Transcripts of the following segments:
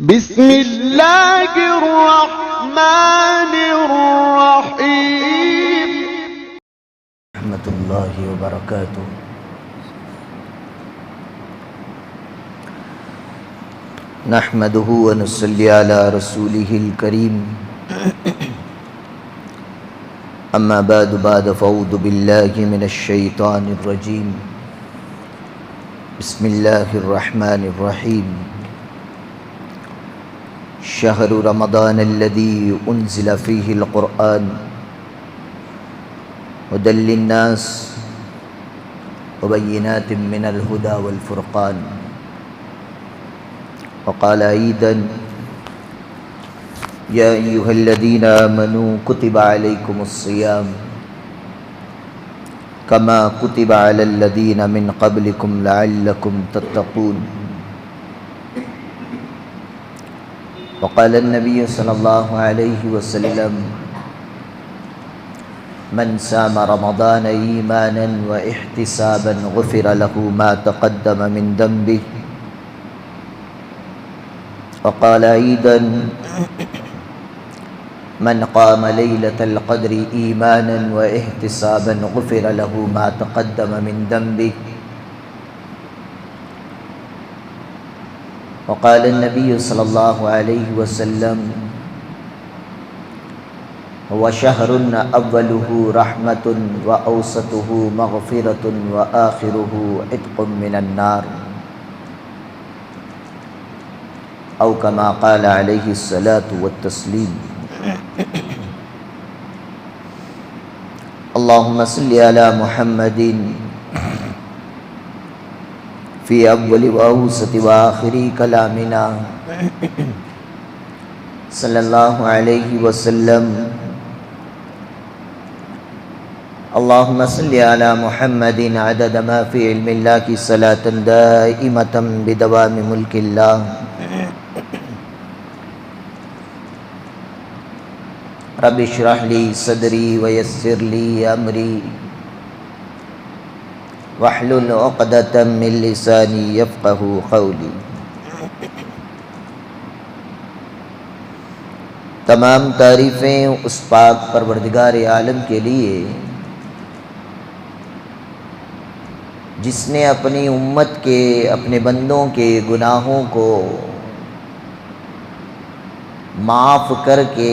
بسم اللہ الرحمن الرحیم رحمۃ اللہ وبرکاتہ۔ نحمده ونصلی علی رسولہ الکریم، اما بعد فاعوذ باللہ من الشیطان الرجیم، بسم اللہ الرحمن الرحیم۔ شہر رمضان الذی انزل فیہ القرآن ہدی للناس وبینات من الہدی والفرقان۔ وقال ایضا یا ایہا الذین آمنوا کتب علیکم الصیام کما کتب علی الذین من قبلکم لعلکم تتقون۔ وقال النبی صلی اللہ علیہ وسلم من صام رمضان ایمانا واحتسابا غفر له ما تقدم من ذنبه۔ وقال ایضا من قام لیلۃ القدر ایمانا واحتسابا غفر له ما تقدم من ذنبه۔ وقال النبی صلی اللہ علیہ وسلم هو شہر اولہ رحمۃ واوسطہ مغفرۃ وآخرہ عتق من النار، او کما قال علیہ الصلاۃ والتسلیم۔ اللہم صلی علی محمد فی اول واوسط وآخر کلامنا صلی اللہ علیہ وسلم۔ اللہم صلی علی محمد عدد ما فی علم اللہ کی صلاة دائمۃ بدوام ملک اللہ۔ رب اشرح لی صدری ویسر لی امری واحلل عقدۃ من لسانی یفقہوا قولی۔ تمام تعریفیں اس پاک پروردگار عالم کے لیے جس نے اپنی امت کے، اپنے بندوں کے گناہوں کو معاف کر کے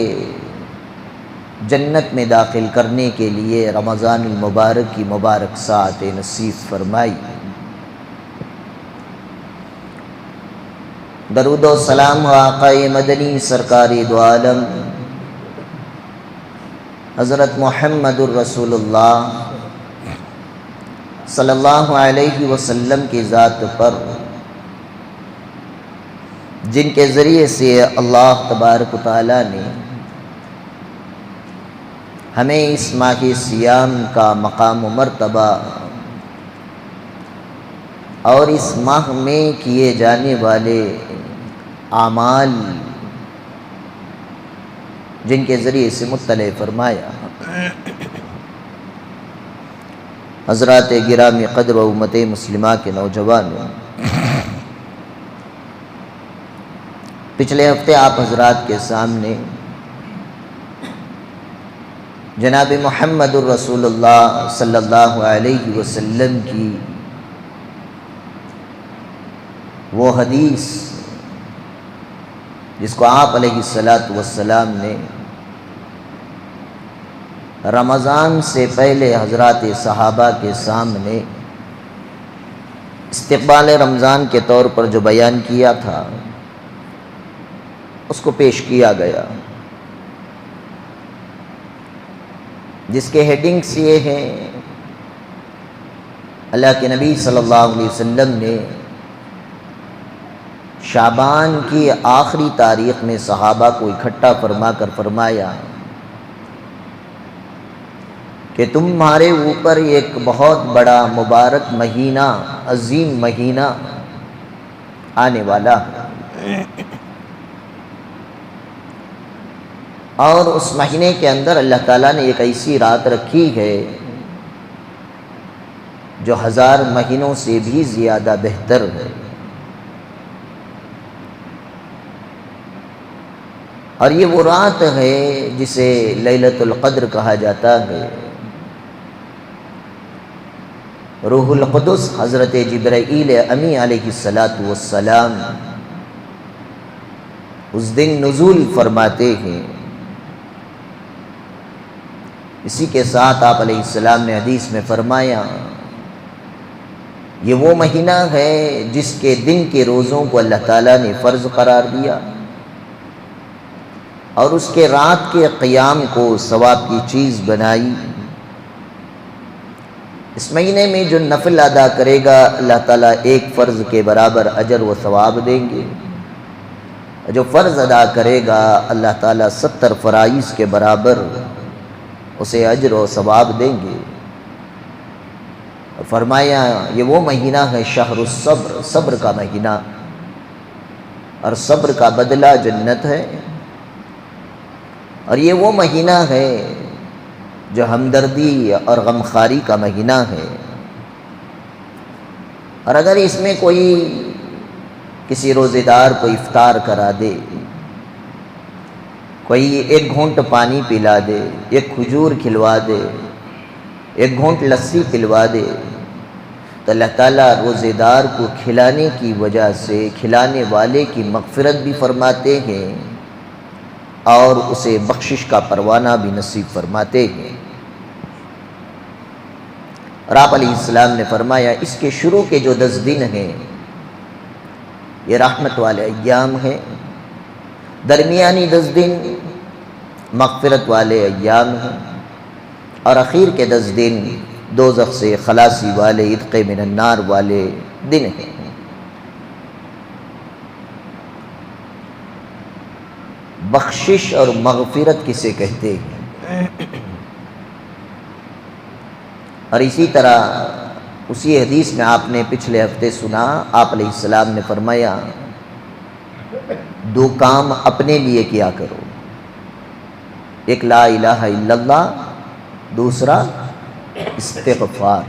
جنت میں داخل کرنے کے لیے رمضان المبارک کی مبارک ساعت نصیب فرمائی۔ درود و سلام آقا مدنی سرکار دو عالم حضرت محمد الرسول اللہ صلی اللہ علیہ وسلم کی ذات پر، جن کے ذریعے سے اللہ تبارک و تعالی نے ہمیں اس ماہ سیام کا مقام و مرتبہ اور اس ماہ میں کیے جانے والے اعمال جن کے ذریعے سے مطلع فرمایا۔ حضرات گرامی قدر و امت مسلمہ کے نوجوانوں، پچھلے ہفتے آپ حضرات کے سامنے جناب محمد الرسول اللہ صلی اللہ علیہ وسلم کی وہ حدیث جس کو آپ علیہ الصلاۃ والسلام نے رمضان سے پہلے حضرات صحابہ کے سامنے استقبال رمضان کے طور پر جو بیان کیا تھا اس کو پیش کیا گیا، جس کے ہیڈنگز یہ ہیں: اللہ کے نبی صلی اللہ علیہ وسلم نے شعبان کی آخری تاریخ میں صحابہ کو اکٹھا فرما کر فرمایا کہ تمہارے اوپر ایک بہت بڑا مبارک مہینہ، عظیم مہینہ آنے والا ہے، اور اس مہینے کے اندر اللہ تعالیٰ نے ایک ایسی رات رکھی ہے جو 1000 مہینوں سے بھی زیادہ بہتر ہے۔ اور یہ وہ رات ہے جسے لیلۃ القدر کہا جاتا ہے۔ روح القدس حضرت جبرائیل امی علیہ السلام اس دن نزول فرماتے ہیں۔ اسی کے ساتھ آپ علیہ السلام نے حدیث میں فرمایا، یہ وہ مہینہ ہے جس کے دن کے روزوں کو اللہ تعالیٰ نے فرض قرار دیا اور اس کے رات کے قیام کو ثواب کی چیز بنائی۔ اس مہینے میں جو نفل ادا کرے گا اللہ تعالیٰ ایک فرض کے برابر اجر و ثواب دیں گے، جو فرض ادا کرے گا اللہ تعالیٰ 70 فرائض کے برابر اسے اجر و ثواب دیں گے۔ فرمایا یہ وہ مہینہ ہے شہر الصبر، صبر کا مہینہ، اور صبر کا بدلہ جنت ہے، اور یہ وہ مہینہ ہے جو ہمدردی اور غمخواری کا مہینہ ہے۔ اور اگر اس میں کوئی کسی روزے دار کو افطار کرا دے، کوئی ایک گھونٹ پانی پلا دے، ایک کھجور کھلوا دے، ایک گھونٹ لسی پلوا دے، تو اللہ تعالیٰ روزے دار کو کھلانے کی وجہ سے کھلانے والے کی مغفرت بھی فرماتے ہیں اور اسے بخشش کا پروانہ بھی نصیب فرماتے ہیں۔ اور آپ علیہ السلام نے فرمایا اس کے شروع کے جو 10 دن ہیں یہ رحمت والے ایام ہیں، درمیانی 10 دن مغفرت والے ایام ہیں، اور اخیر کے 10 دن دوزخ سے خلاصی والے، عتق من النار والے دن ہیں۔ بخشش اور مغفرت کسے کہتے ہیں؟ اور اسی طرح اسی حدیث میں آپ نے پچھلے ہفتے سنا، آپ علیہ السلام نے فرمایا 2 کام اپنے لیے کیا کرو، ایک لا الہ الا اللہ، دوسرا استغفار۔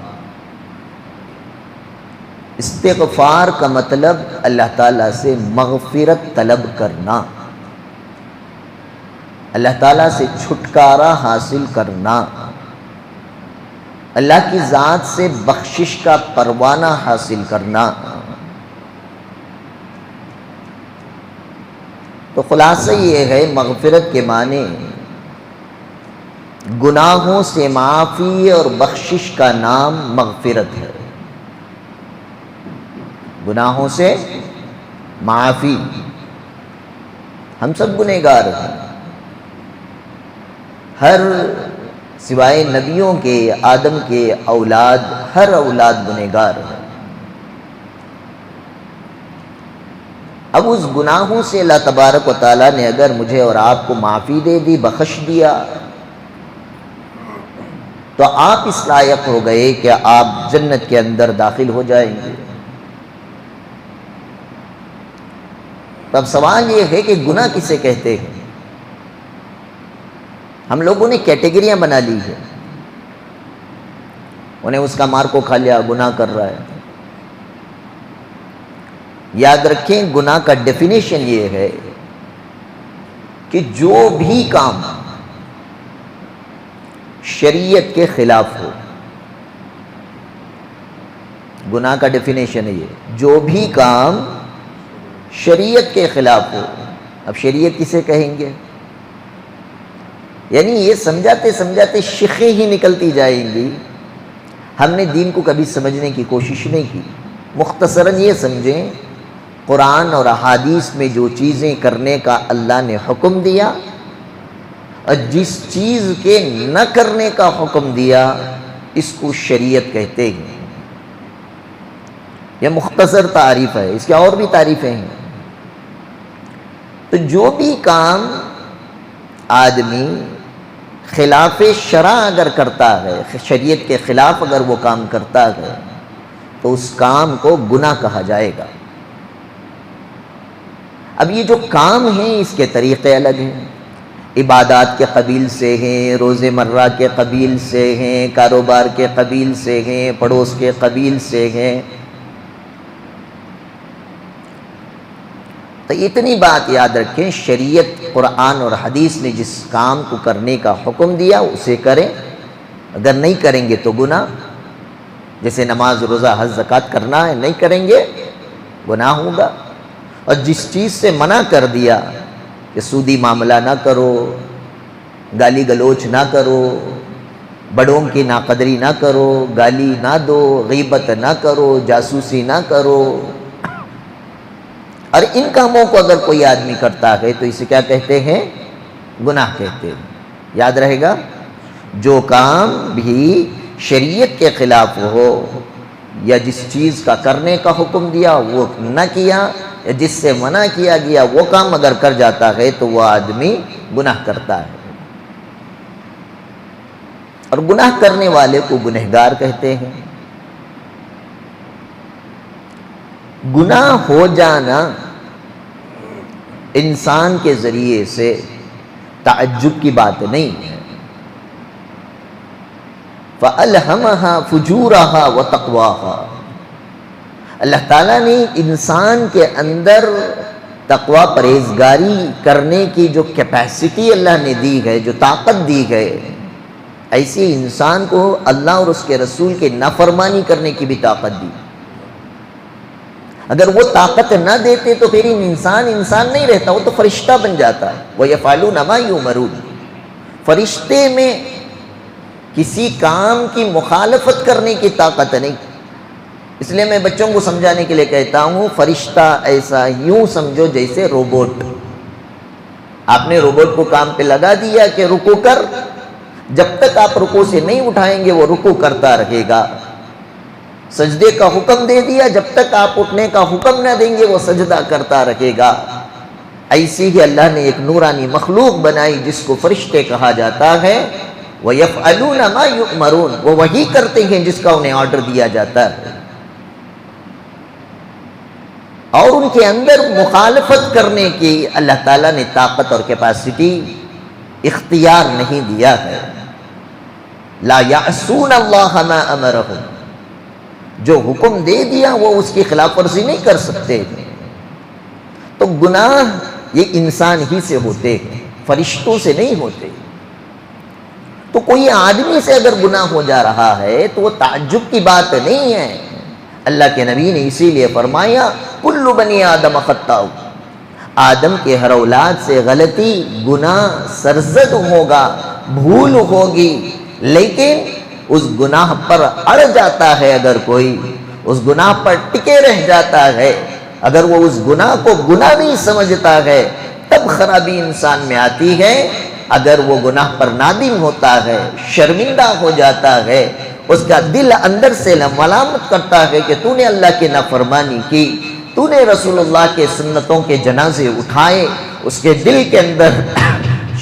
استغفار کا مطلب اللہ تعالیٰ سے مغفرت طلب کرنا، اللہ تعالیٰ سے چھٹکارا حاصل کرنا، اللہ کی ذات سے بخشش کا پروانہ حاصل کرنا۔ تو خلاصہ یہ ہے مغفرت کے معنی گناہوں سے معافی اور بخشش کا نام مغفرت ہے۔ گناہوں سے معافی، ہم سب گنہگار ہیں، ہر سوائے نبیوں کے آدم کے اولاد، ہر اولاد گنہگار ہے۔ اب اس گناہوں سے اللہ تبارک و تعالیٰ نے اگر مجھے اور آپ کو معافی دے دی، بخش دیا، تو آپ اس لائق ہو گئے کہ آپ جنت کے اندر داخل ہو جائیں گے۔ تو اب سوال یہ ہے کہ گناہ کسے کہتے ہیں؟ ہم لوگوں نے کیٹیگریاں بنا لی ہیں، انہیں اس کا مار کو کھا لیا، گناہ کر رہا ہے۔ یاد رکھیں گناہ کا ڈیفینیشن یہ ہے کہ جو بھی کام شریعت کے خلاف ہو، گناہ کا ڈیفینیشن ہے یہ، جو بھی کام شریعت کے خلاف ہو۔ اب شریعت کسے کہیں گے؟ یعنی یہ سمجھاتے سمجھاتے شیخیں ہی نکلتی جائیں گی، ہم نے دین کو کبھی سمجھنے کی کوشش نہیں کی۔ مختصراً یہ سمجھیں، قرآن اور احادیث میں جو چیزیں کرنے کا اللہ نے حکم دیا اور جس چیز کے نہ کرنے کا حکم دیا، اس کو شریعت کہتے ہیں۔ یہ مختصر تعریف ہے، اس کے اور بھی تعریفیں ہیں۔ تو جو بھی کام آدمی خلاف شرع اگر کرتا ہے، شریعت کے خلاف اگر وہ کام کرتا ہے، تو اس کام کو گناہ کہا جائے گا۔ اب یہ جو کام ہیں اس کے طریقے الگ ہیں، عبادات کے قبیل سے ہیں، روز مرہ کے قبیل سے ہیں، کاروبار کے قبیل سے ہیں، پڑوس کے قبیل سے ہیں۔ تو اتنی بات یاد رکھیں، شریعت قرآن اور حدیث نے جس کام کو کرنے کا حکم دیا اسے کریں، اگر نہیں کریں گے تو گناہ، جیسے نماز روزہ حج زکوٰۃ کرنا ہے، نہیں کریں گے گناہ ہوگا۔ اور جس چیز سے منع کر دیا کہ سودی معاملہ نہ کرو، گالی گلوچ نہ کرو، بڑوں کی ناقدری نہ کرو، گالی نہ دو، غیبت نہ کرو، جاسوسی نہ کرو، اور ان کاموں کو اگر کوئی آدمی کرتا ہے تو اسے کیا کہتے ہیں؟ گناہ کہتے ہیں۔ یاد رہے گا، جو کام بھی شریعت کے خلاف ہو یا جس چیز کا کرنے کا حکم دیا وہ نہ کیا، یا جس سے منع کیا گیا وہ کام اگر کر جاتا ہے تو وہ آدمی گناہ کرتا ہے، اور گناہ کرنے والے کو گنہگار کہتے ہیں۔ گناہ ہو جانا انسان کے ذریعے سے تعجب کی بات نہیں ہے۔ فَأَلْهَمَهَا فُجُورَهَا وَتَقْوَاهَا، اللہ تعالیٰ نے انسان کے اندر تقوی پرہیزگاری کرنے کی جو کیپیسٹی اللہ نے دی ہے، جو طاقت دی ہے، ایسی انسان کو اللہ اور اس کے رسول کی نافرمانی کرنے کی بھی طاقت دی۔ اگر وہ طاقت نہ دیتے تو پھر انسان نہیں رہتا، وہ تو فرشتہ بن جاتا ہے۔ وَيَفْعَلُونَ مَا يُؤْمَرُونَ، فرشتے میں کسی کام کی مخالفت کرنے کی طاقت نہیں۔ اس لیے میں بچوں کو سمجھانے کے لیے کہتا ہوں، فرشتہ ایسا یوں سمجھو جیسے روبوٹ۔ آپ نے روبوٹ کو کام پہ لگا دیا کہ رکو کر، جب تک آپ رکو سے نہیں اٹھائیں گے وہ رکو کرتا رہے گا۔ سجدے کا حکم دے دیا، جب تک آپ اٹھنے کا حکم نہ دیں گے وہ سجدہ کرتا رہے گا۔ ایسی ہی اللہ نے ایک نورانی مخلوق بنائی جس کو فرشتے کہا جاتا ہے۔ وَيَفْعَلُونَ مَا يُؤْمَرُونَ، وہ وہی کرتے ہیں جس کا انہیں آرڈر دیا جاتا ہے، اور ان کے اندر مخالفت کرنے کی اللہ تعالیٰ نے طاقت اور کیپیسٹی اختیار نہیں دیا ہے۔ لا يعصون اللہ ما امرہم، جو حکم دے دیا وہ اس کی خلاف ورزی نہیں کر سکتے۔ تو گناہ یہ انسان ہی سے ہوتے ہیں، فرشتوں سے نہیں ہوتے۔ تو کوئی آدمی سے اگر گناہ ہو جا رہا ہے تو وہ تعجب کی بات نہیں ہے۔ اللہ کے نبی نے اسی لیے فرمایا کل بنی آدم خطاء، آدم کے ہر اولاد سے غلطی، گناہ سرزد ہوگا، بھول ہوگی، لیکن اس گناہ پر اڑ جاتا ہے، اگر کوئی اس گناہ پر ٹکے رہ جاتا ہے، اگر وہ اس گناہ کو گناہ نہیں سمجھتا ہے، تب خرابی انسان میں آتی ہے۔ اگر وہ گناہ پر نادم ہوتا ہے، شرمندہ ہو جاتا ہے، اس کا دل اندر سے ملامت کرتا ہے کہ تو نے اللہ کی نافرمانی کی، تو نے رسول اللہ کے سنتوں کے جنازے اٹھائے، اس کے دل کے اندر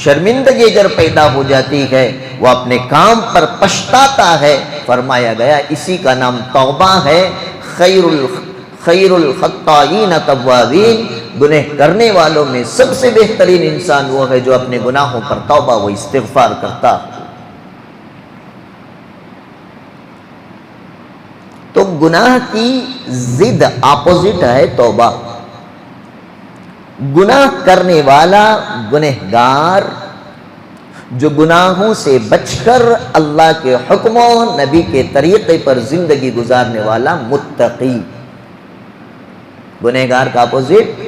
شرمندگی اگر پیدا ہو جاتی ہے، وہ اپنے کام پر پچھتاتا ہے۔ فرمایا گیا اسی کا نام توبہ ہے۔ خیر الخطائین توابین، گناہ کرنے والوں میں سب سے بہترین انسان وہ ہے جو اپنے گناہوں پر توبہ و استغفار کرتا۔ تو گناہ کی ضد اپوزٹ ہے توبہ۔ گناہ کرنے والا گنہگار، جو گناہوں سے بچ کر اللہ کے حکموں نبی کے طریقے پر زندگی گزارنے والا متقی۔ گنہگار کا اپوزٹ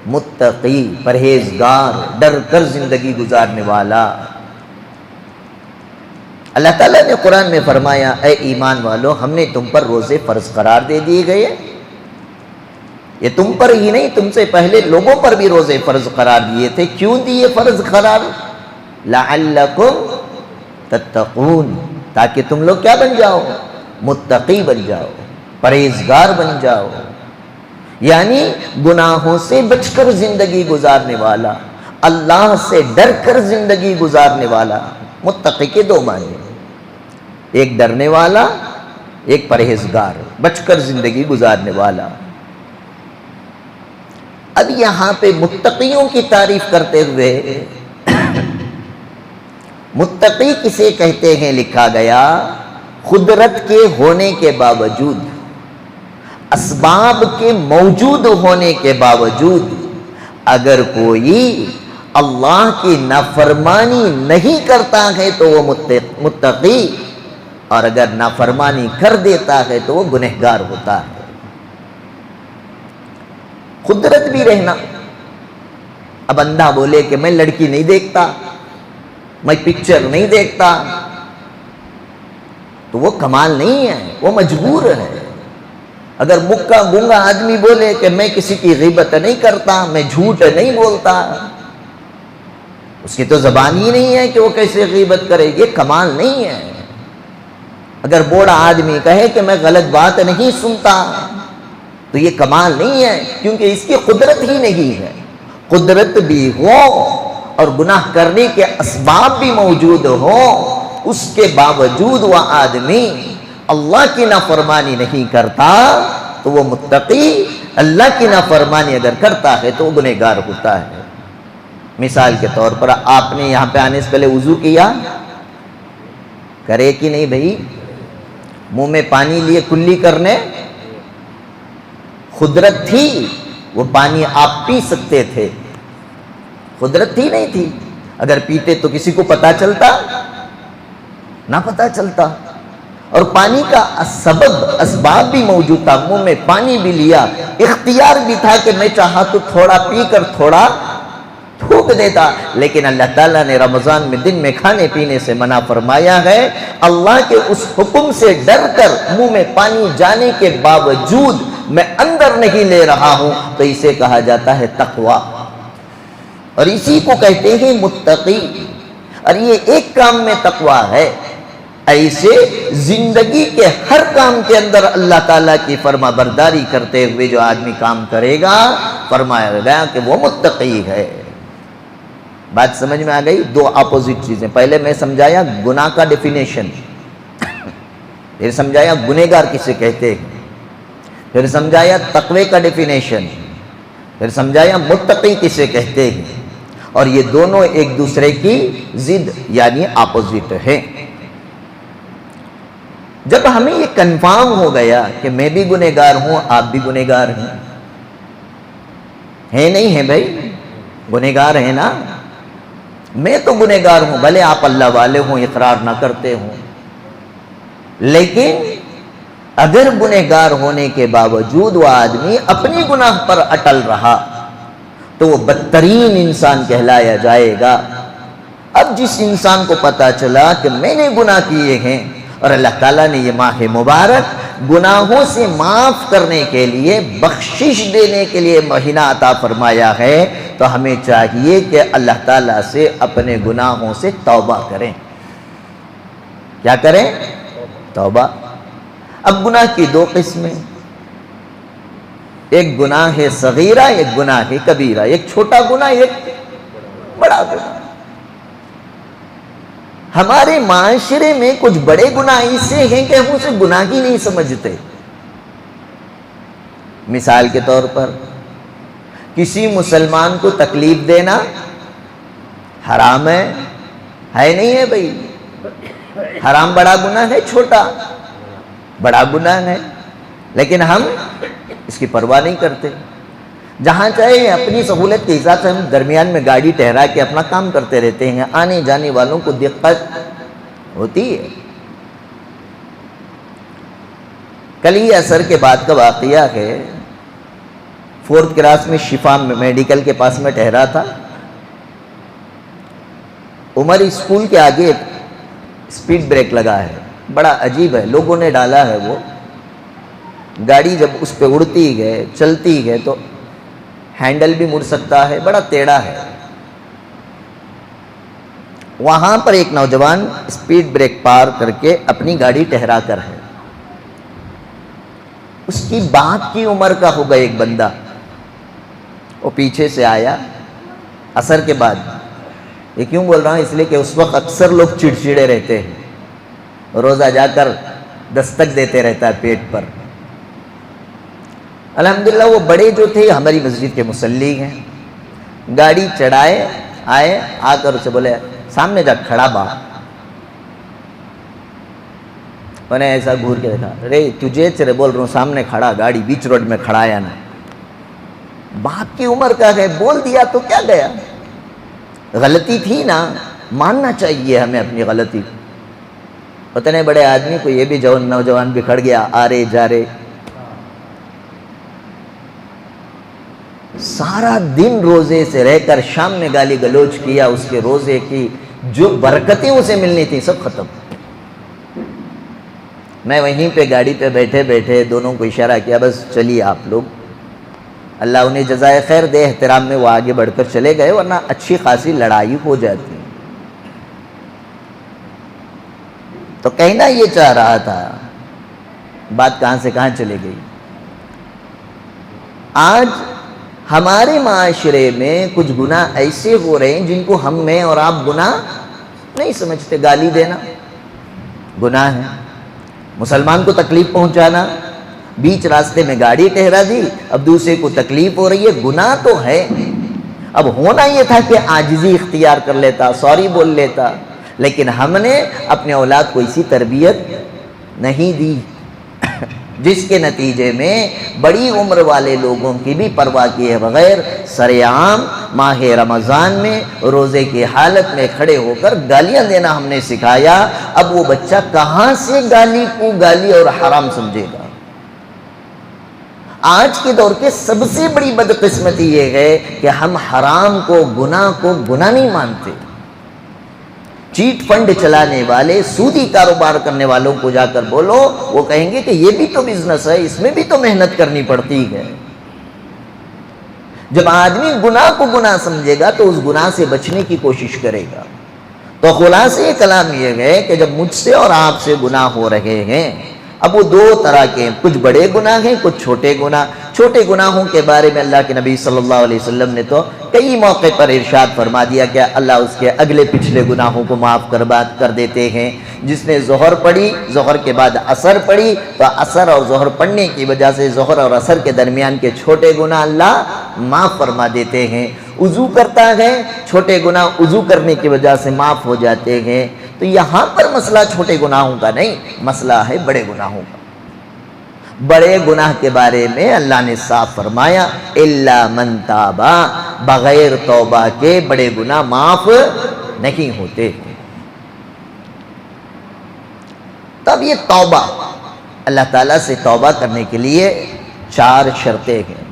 متقی، پرہیزگار، ڈر کر زندگی گزارنے والا۔ اللہ تعالیٰ نے قرآن میں فرمایا اے ایمان والو، ہم نے تم پر روزے فرض قرار دے دیے گئے۔ یہ تم پر ہی نہیں، تم سے پہلے لوگوں پر بھی روزے فرض قرار دیے تھے۔ کیوں دیے فرض قرار؟ لعلکم تتقون، تاکہ تم لوگ کیا بن جاؤ؟ متقی بن جاؤ، پرہیزگار بن جاؤ، یعنی گناہوں سے بچ کر زندگی گزارنے والا، اللہ سے ڈر کر زندگی گزارنے والا۔ متقی کے دو معنی، ایک ڈرنے والا، ایک پرہیزگار، بچ کر زندگی گزارنے والا۔ اب یہاں پہ متقیوں کی تعریف کرتے ہوئے متقی کسے کہتے ہیں لکھا گیا، قدرت کے ہونے کے باوجود، اسباب کے موجود ہونے کے باوجود اگر کوئی اللہ کی نافرمانی نہیں کرتا ہے تو وہ متقی، اور اگر نافرمانی کر دیتا ہے تو وہ گنہگار ہوتا ہے۔ قدرت بھی رہنا، اب اندھا بولے کہ میں لڑکی نہیں دیکھتا، میں پکچر نہیں دیکھتا، تو وہ کمال نہیں ہے، وہ مجبور ہے۔ اگر مکہ گونگا آدمی بولے کہ میں کسی کی غیبت نہیں کرتا، میں جھوٹ نہیں بولتا، اس کی تو زبان ہی نہیں ہے کہ وہ کیسے غیبت کرے، یہ کمال نہیں ہے۔ اگر بوڑھا آدمی کہے کہ میں غلط بات نہیں سنتا، تو یہ کمال نہیں ہے، کیونکہ اس کی قدرت ہی نہیں ہے۔ قدرت بھی ہو اور گناہ کرنے کے اسباب بھی موجود ہو، اس کے باوجود وہ آدمی اللہ کی نافرمانی نہیں کرتا تو وہ متقی، اللہ کی نافرمانی اگر کرتا ہے تو وہ گنہگار ہوتا ہے۔ مثال کے طور پر آپ نے یہاں پہ آنے سے پہلے وضو کیا، کرے کہ نہیں بھائی؟ منہ میں پانی لیے کلی کرنے، قدرت تھی وہ پانی آپ پی سکتے تھے، قدرت تھی نہیں تھی؟ اگر پیتے تو کسی کو پتا چلتا؟ نہ پتا چلتا۔ اور پانی کا سبب اسباب بھی موجود تھا، منہ میں پانی بھی لیا، اختیار بھی تھا کہ میں چاہا تو تھوڑا پی کر تھوڑا تھوک دیتا، لیکن اللہ تعالیٰ نے رمضان میں دن میں کھانے پینے سے منع فرمایا ہے۔ اللہ کے اس حکم سے ڈر کر منہ میں پانی جانے کے باوجود میں اندر نہیں لے رہا ہوں، تو اسے کہا جاتا ہے تقوی، اور اسی کو کہتے ہیں متقی۔ اور یہ ایک کام میں تقوی ہے، ایسے زندگی کے ہر کام کے اندر اللہ تعالیٰ کی فرما برداری کرتے ہوئے جو آدمی کام کرے گا، فرمایا گیا کہ وہ متقی ہے۔ بات سمجھ میں آ گئی؟ دو اپوزٹ چیزیں، پہلے میں سمجھایا گناہ کا ڈیفینیشن، پھر سمجھایا گنہگار کسے کہتے ہیں، پھر سمجھایا تقوی کا ڈیفینیشن، پھر سمجھایا متقی کسے کہتے ہیں، اور یہ دونوں ایک دوسرے کی ضد یعنی اپوزٹ ہیں۔ جب ہمیں یہ کنفرم ہو گیا کہ میں بھی گنہگار ہوں، آپ بھی گنہگار ہیں نہیں ہیں بھائی؟ گنہگار ہیں نا؟ میں تو گنہگار ہوں، بھلے آپ اللہ والے ہوں، اقرار نہ کرتے ہوں، لیکن اگر گنہگار ہونے کے باوجود وہ آدمی اپنی گناہ پر اٹل رہا تو وہ بدترین انسان کہلایا جائے گا۔ اب جس انسان کو پتا چلا کہ میں نے گناہ کیے ہیں اور اللہ تعالیٰ نے یہ ماہ مبارک گناہوں سے معاف کرنے کے لیے، بخشش دینے کے لیے مہینہ عطا فرمایا ہے، تو ہمیں چاہیے کہ اللہ تعالیٰ سے اپنے گناہوں سے توبہ کریں۔ کیا کریں؟ توبہ۔ اب گناہ کی دو قسمیں، ایک گناہ ہے صغیرہ، ایک گناہ ہے کبیرہ، ایک چھوٹا گناہ، ایک بڑا گناہ۔ ہمارے معاشرے میں کچھ بڑے گناہ ایسے ہیں کہ ہم اسے گناہ ہی نہیں سمجھتے۔ مثال کے طور پر کسی مسلمان کو تکلیف دینا حرام ہے نہیں ہے بھائی؟ حرام بڑا گناہ ہے، چھوٹا بڑا گناہ ہے، لیکن ہم اس کی پرواہ نہیں کرتے۔ جہاں چاہے اپنی سہولت کے حساب سے ہم درمیان میں گاڑی ٹھہرا کے اپنا کام کرتے رہتے ہیں، آنے جانے والوں کو دقت ہوتی ہے۔ کل ہی عصر کے بعد کا واقعہ ہے، 4th کلاس میں شفا میڈیکل کے پاس میں ٹھہرا تھا، عمر اسکول کے آگے ایک سپیڈ بریک لگا ہے، بڑا عجیب ہے، لوگوں نے ڈالا ہے، وہ گاڑی جب اس پہ اڑتی ہے چلتی ہے تو ہینڈل بھی مڑ سکتا ہے، بڑا ٹیڑھا ہے۔ وہاں پر ایک نوجوان سپیڈ بریک پار کر کے اپنی گاڑی ٹھہرا کر ہے، اس کی باپ کی عمر کا ہوگا ایک بندہ، وہ پیچھے سے آیا عصر کے بعد۔ یہ کیوں بول رہا ہوں؟ اس لیے کہ اس وقت اکثر لوگ چڑچڑے رہتے ہیں، روزہ جا کر دستک دیتے رہتا ہے پیٹ پر۔ الحمدللہ وہ بڑے جو تھے ہماری مسجد کے مصلی ہیں، گاڑی چڑھائے آئے، آ کر اسے بولے سامنے جا کھڑا با۔ میں نے ایسا گھور کے دیکھا، رے تجھے چرے بول رہا ہوں، سامنے کھڑا، گاڑی بیچ روڈ میں کھڑا یا نا۔ باپ کی عمر کا ہے، بول دیا تو کیا گیا، غلطی تھی نا، ماننا چاہیے ہمیں اپنی غلطی۔ اتنے بڑے آدمی کو یہ بھی نوجوان بکھڑ گیا، آ رہے جا رہے، سارا دن روزے سے رہ کر شام میں گالی گلوچ کیا، اس کے روزے کی جو برکتیں اسے ملنی تھی سب ختم۔ میں وہیں پہ گاڑی پہ بیٹھے بیٹھے دونوں کو اشارہ کیا، بس چلیے آپ لوگ، اللہ انہیں جزائے خیر دے، احترام میں وہ آگے بڑھ کر چلے گئے، ورنہ اچھی خاصی لڑائی ہو جاتی۔ تو کہنا یہ چاہ رہا تھا، بات کہاں سے کہاں چلے گئی۔ آج ہمارے معاشرے میں کچھ گناہ ایسے ہو رہے ہیں جن کو میں اور آپ گناہ نہیں سمجھتے۔ گالی دینا گناہ ہے، مسلمان کو تکلیف پہنچانا، بیچ راستے میں گاڑی ٹھہرا دی، اب دوسرے کو تکلیف ہو رہی ہے، گناہ تو ہے۔ اب ہونا یہ تھا کہ عاجزی اختیار کر لیتا، سوری بول لیتا، لیکن ہم نے اپنے اولاد کو اسی تربیت نہیں دی، جس کے نتیجے میں بڑی عمر والے لوگوں کی بھی پرواہ کیے بغیر سرعام ماہ رمضان میں روزے کی حالت میں کھڑے ہو کر گالیاں دینا ہم نے سکھایا۔ اب وہ بچہ کہاں سے گالی کو گالی اور حرام سمجھے گا؟ آج کے دور کے سب سے بڑی بدقسمتی یہ ہے کہ ہم حرام کو گناہ نہیں مانتے۔ چیٹ فنڈ چلانے والے، سودی کاروبار کرنے والوں کو جا کر بولو، وہ کہیں گے کہ یہ بھی تو بزنس ہے، اس میں بھی تو محنت کرنی پڑتی ہے۔ جب آدمی گناہ کو گناہ سمجھے گا تو اس گناہ سے بچنے کی کوشش کرے گا۔ تو خلاصے کلام یہ ہے کہ جب مجھ سے اور آپ سے گناہ ہو رہے ہیں، اب وہ دو طرح کے ہیں، کچھ بڑے گناہ ہیں، کچھ چھوٹے گناہ۔ چھوٹے گناہوں کے بارے میں اللہ کے نبی صلی اللہ علیہ وسلم نے تو کئی موقع پر ارشاد فرما دیا کہ اللہ اس کے اگلے پچھلے گناہوں کو معاف کر دیتے ہیں۔ جس نے ظہر پڑھی، ظہر کے بعد عصر پڑھی، تو عصر اور ظہر پڑھنے کی وجہ سے ظہر اور عصر کے درمیان کے چھوٹے گناہ اللہ معاف فرما دیتے ہیں۔ وضو کرتا ہے، چھوٹے گناہ وضو کرنے کی وجہ سے معاف ہو جاتے ہیں۔ تو یہاں پر مسئلہ چھوٹے گناہوں کا نہیں، مسئلہ ہے بڑے گناہوں کا۔ بڑے گناہ کے بارے میں اللہ نے صاف فرمایا الا من تابا، بغیر توبہ کے بڑے گناہ معاف نہیں ہوتے۔ تب یہ توبہ، اللہ تعالیٰ سے توبہ کرنے کے لیے 4 شرطیں ہیں۔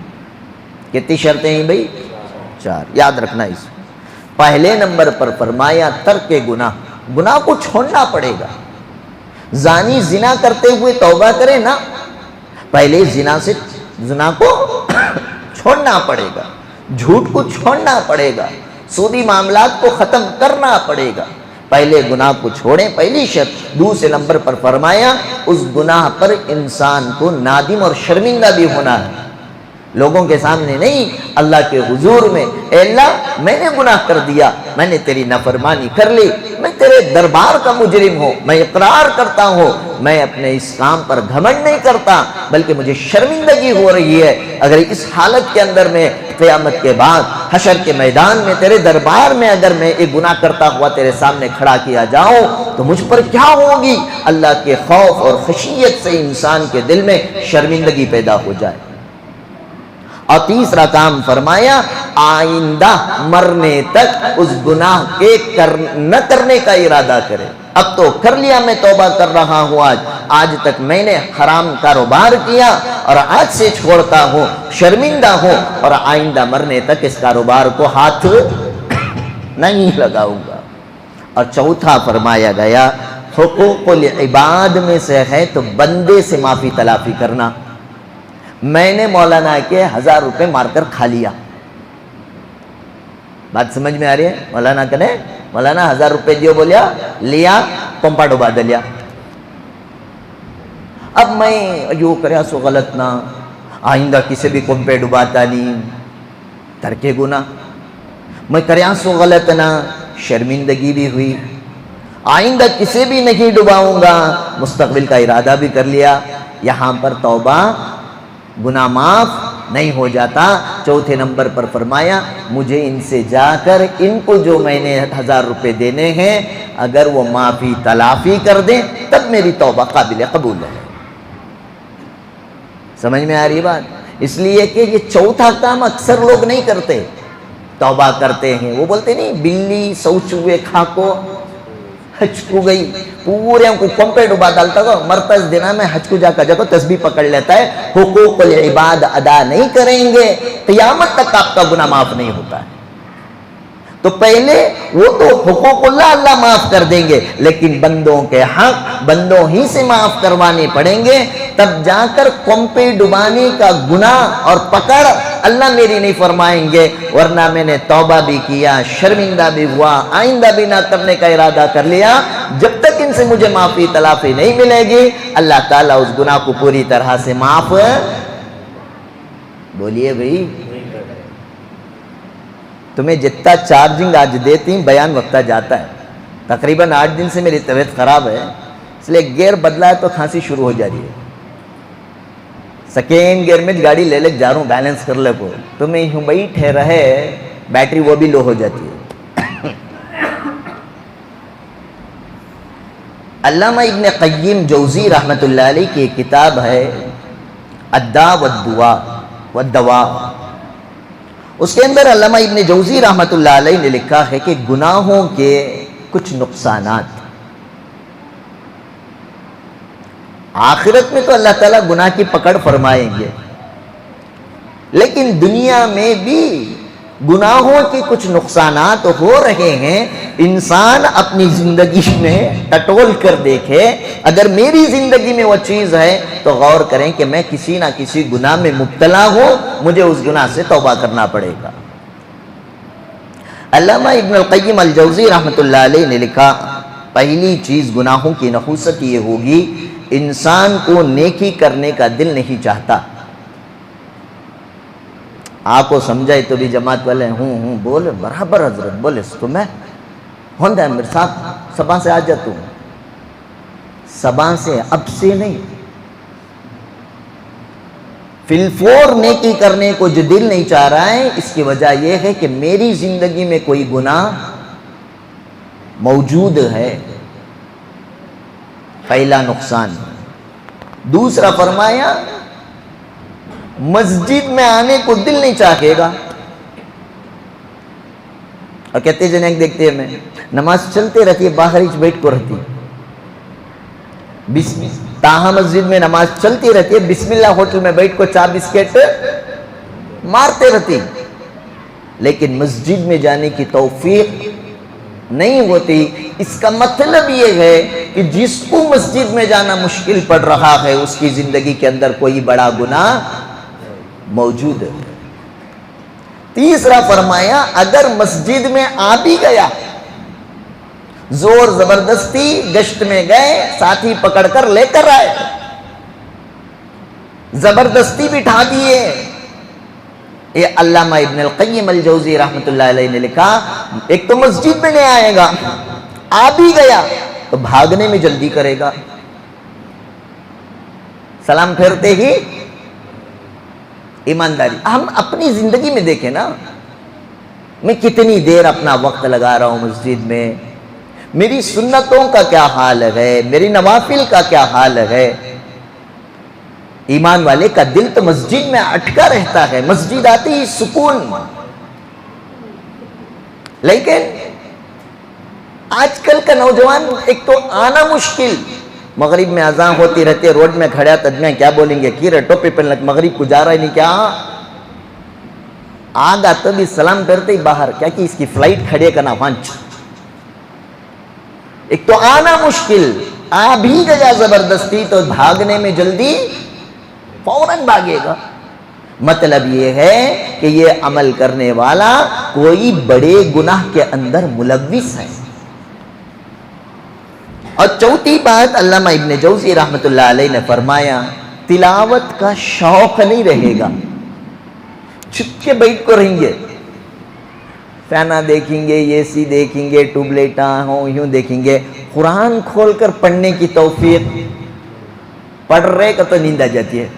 کتنی شرطیں ہیں بھائی؟ 4، یاد رکھنا اس۔ پہلے نمبر پر فرمایا ترک گناہ، گناہ کو چھوڑنا پڑے گا۔ زانی زنا کرتے ہوئے توبہ کرے نا، پہلے زنا کو چھوڑنا پڑے گا، جھوٹ کو چھوڑنا پڑے گا، سودی معاملات کو ختم کرنا پڑے گا۔ پہلے گناہ کو چھوڑیں، پہلی شرط۔ دوسرے نمبر پر فرمایا اس گناہ پر انسان کو نادم اور شرمندہ بھی ہونا ہے، لوگوں کے سامنے نہیں، اللہ کے حضور میں، اے اللہ میں نے گناہ کر دیا، میں نے تیری نافرمانی کر لی، میں تیرے دربار کا مجرم ہوں، میں اقرار کرتا ہوں، میں اپنے اس کام پر گھمنڈ نہیں کرتا بلکہ مجھے شرمندگی ہو رہی ہے۔ اگر اس حالت کے اندر میں قیامت کے بعد حشر کے میدان میں تیرے دربار میں اگر میں ایک گناہ کرتا ہوا تیرے سامنے کھڑا کیا جاؤں تو مجھ پر کیا ہوگی؟ اللہ کے خوف اور خشیت سے انسان کے دل میں شرمندگی پیدا ہو جائے۔ اور تیسرا کام فرمایا آئندہ مرنے تک اس گناہ کے نہ کرنے کا ارادہ کرے۔ اب تو کر لیا، میں توبہ کر رہا ہوں، آج تک میں نے حرام کاروبار کیا اور آج سے چھوڑتا ہوں، شرمندہ ہوں، اور آئندہ مرنے تک اس کاروبار کو ہاتھ نہیں لگاؤں گا۔ اور چوتھا فرمایا گیا حقوق العباد میں سے ہے تو بندے سے معافی تلافی کرنا۔ میں نے مولانا کے 1000 روپے مار کر کھا لیا، بات سمجھ میں آ رہی ہے؟ مولانا کہنے مولانا 1000 روپے دیو، بولیا لیا، پمپا ڈبا دلیا۔ اب میں یوں کریا سو غلط نہ، آئندہ کسی بھی پمپے ڈباتا نہیں، ترک گناہ۔ میں کریا سو غلط نہ، شرمندگی بھی ہوئی، آئندہ کسی بھی نہیں ڈباؤں گا، مستقبل کا ارادہ بھی کر لیا۔ یہاں پر توبہ، گناہ معاف نہیں ہو جاتا۔ چوتھے نمبر پر فرمایا مجھے ان سے جا کر ان کو جو میں نے 1000 روپے دینے ہیں اگر وہ معافی تلافی کر دیں تب میری توبہ قابل قبول ہے۔ سمجھ میں آ رہی بات؟ اس لیے کہ یہ چوتھا کام اکثر لوگ نہیں کرتے. توبہ کرتے ہیں، وہ بولتے نہیں بلی سوچ ہوئے کھا کو حج کو گئی، پورے ہم کو پمپے ڈبا ڈالتا تھا، مرتز دینا میں حج کو جا کر جاتا تسبیح پکڑ لیتا ہے. حقوق العباد ادا نہیں کریں گے قیامت تک آپ کا گناہ معاف نہیں ہوتا ہے. تو پہلے وہ تو حقوق اللہ معاف کر دیں گے، لیکن بندوں کے حق بندوں ہی سے معاف کروانے پڑیں گے، تب جا کر پمپے ڈبانے کا گناہ اور پکڑ اللہ میری نہیں فرمائیں گے. ورنہ میں نے توبہ بھی کیا، شرمندہ بھی ہوا، آئندہ بھی نہ کرنے کا ارادہ کر لیا، جب تک ان سے مجھے معافی تلافی نہیں ملے گی اللہ تعالیٰ اس گناہ کو پوری طرح سے معاف. بولیے بھئی، تمہیں جتنا چارجنگ آج دیتی بیان وقتہ جاتا ہے. تقریباً 8 دن سے میری طبیعت خراب ہے، اس لیے گیئر بدلا ہے تو کھانسی شروع ہو جا رہی ہے. سیکنڈ گیئر میں گاڑی لے لے جا رہا ہوں بیلنس کر لے کو، تمہیں یوں بیٹھے رہے بیٹری وہ بھی لو ہو جاتی ہے. علامہ ابن قیم جوزی رحمۃ اللہ علیہ کی ایک کتاب ہے الداء والدواء. اس کے اندر علامہ ابن جوزی رحمۃ اللہ علیہ نے لکھا ہے کہ گناہوں کے کچھ نقصانات. آخرت میں تو اللہ تعالیٰ گناہ کی پکڑ فرمائیں گے، لیکن دنیا میں بھی گناہوں کے کچھ نقصانات ہو رہے ہیں. انسان اپنی زندگی میں ٹٹول کر دیکھے، اگر میری زندگی میں وہ چیز ہے تو غور کریں کہ میں کسی نہ کسی گناہ میں مبتلا ہوں، مجھے اس گناہ سے توبہ کرنا پڑے گا. علامہ ابن القیم الجوزی رحمۃ اللہ علیہ نے لکھا، پہلی چیز گناہوں کی نحوست یہ ہوگی انسان کو نیکی کرنے کا دل نہیں چاہتا. آپ کو سمجھائے تو بھی جماعت والے ہوں بولے برابر حضرت بولے تو میں ہوندہ ہے میرے ساتھ سباں سے آ جاتا ہوں. سباں سے اب سے نہیں، فی الفور نیکی کرنے کو جو دل نہیں چاہ رہا ہے، اس کی وجہ یہ ہے کہ میری زندگی میں کوئی گناہ موجود ہے. پہلا نقصان. دوسرا فرمایا مسجد میں آنے کو دل نہیں چاہے گا. اور کہتے جنہیں دیکھتے ہیں میں نماز چلتے رہتی ہے، باہر ہی بیٹھ کو رہتی، تاہا مسجد میں نماز چلتی رہتی ہے، بسم اللہ ہوٹل میں بیٹھ کو چا بسکٹ مارتے رہتی، لیکن مسجد میں جانے کی توفیق نہیں ہوتی. اس کا مطلب یہ ہے کہ جس کو مسجد میں جانا مشکل پڑ رہا ہے اس کی زندگی کے اندر کوئی بڑا گناہ موجود ہے. تیسرا فرمایا اگر مسجد میں آ بھی گیا، زور زبردستی گشت میں گئے، ساتھی پکڑ کر لے کر آئے، زبردستی بٹھا دیے. یہ علامہ ابن القیم الجوزی رحمۃ اللہ علیہ نے لکھا، ایک تو مسجد میں نہیں آئے گا، آ بھی گیا تو بھاگنے میں جلدی کرے گا. سلام پھیرتے ہی ایمانداری. ہم اپنی زندگی میں دیکھیں نا، میں کتنی دیر اپنا وقت لگا رہا ہوں مسجد میں، میری سنتوں کا کیا حال ہے، میری نوافل کا کیا حال ہے. ایمان والے کا دل تو مسجد میں اٹکا رہتا ہے، مسجد آتی ہی سکون. لیکن آج کل کا نوجوان ایک تو آنا مشکل، مغرب میں اذان ہوتی رہتی ہے، روڈ میں کھڑا تدمیاں کیا بولیں گے، کیرے ٹوپی پہن لگ مغرب کو جا رہا ہے نہیں کیا، آگا تو بھی سلام کرتے ہی باہر، کیا کہ اس کی فلائٹ کھڑے کا نا وانچ. ایک تو آنا مشکل، آ بھی گیا زبردستی تو بھاگنے میں جلدی فوراً بھاگے گا. مطلب یہ ہے کہ یہ عمل کرنے والا کوئی بڑے گناہ کے اندر ملوث ہے. اور چوتھی بات علامہ ابن جوزی رحمۃ اللہ علیہ نے فرمایا، تلاوت کا شوق نہیں رہے گا، چھپ کے بیٹھ کو رہیں گے، فینا دیکھیں گے، اے سی دیکھیں گے، ٹیوب لائٹاں ہوں یوں دیکھیں گے. قرآن کھول کر پڑھنے کی توفیق، پڑھ رہے کا تو نیند آ جاتی ہے،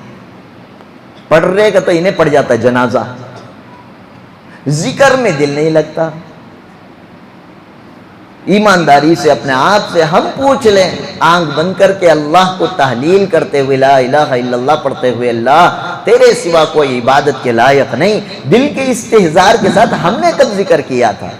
پڑھ رہے کا تو انہیں پڑ جاتا ہے جنازہ، ذکر میں دل نہیں لگتا. ایمانداری سے اپنے آپ سے ہم پوچھ لیں، آنکھ بند کر کے اللہ کو تحلیل کرتے ہوئے، لا الہ الا اللہ پڑھتے ہوئے، اللہ تیرے سوا کوئی عبادت کے لائق نہیں. دل کے استحزار کے ساتھ ہم نے کب ذکر کیا تھا؟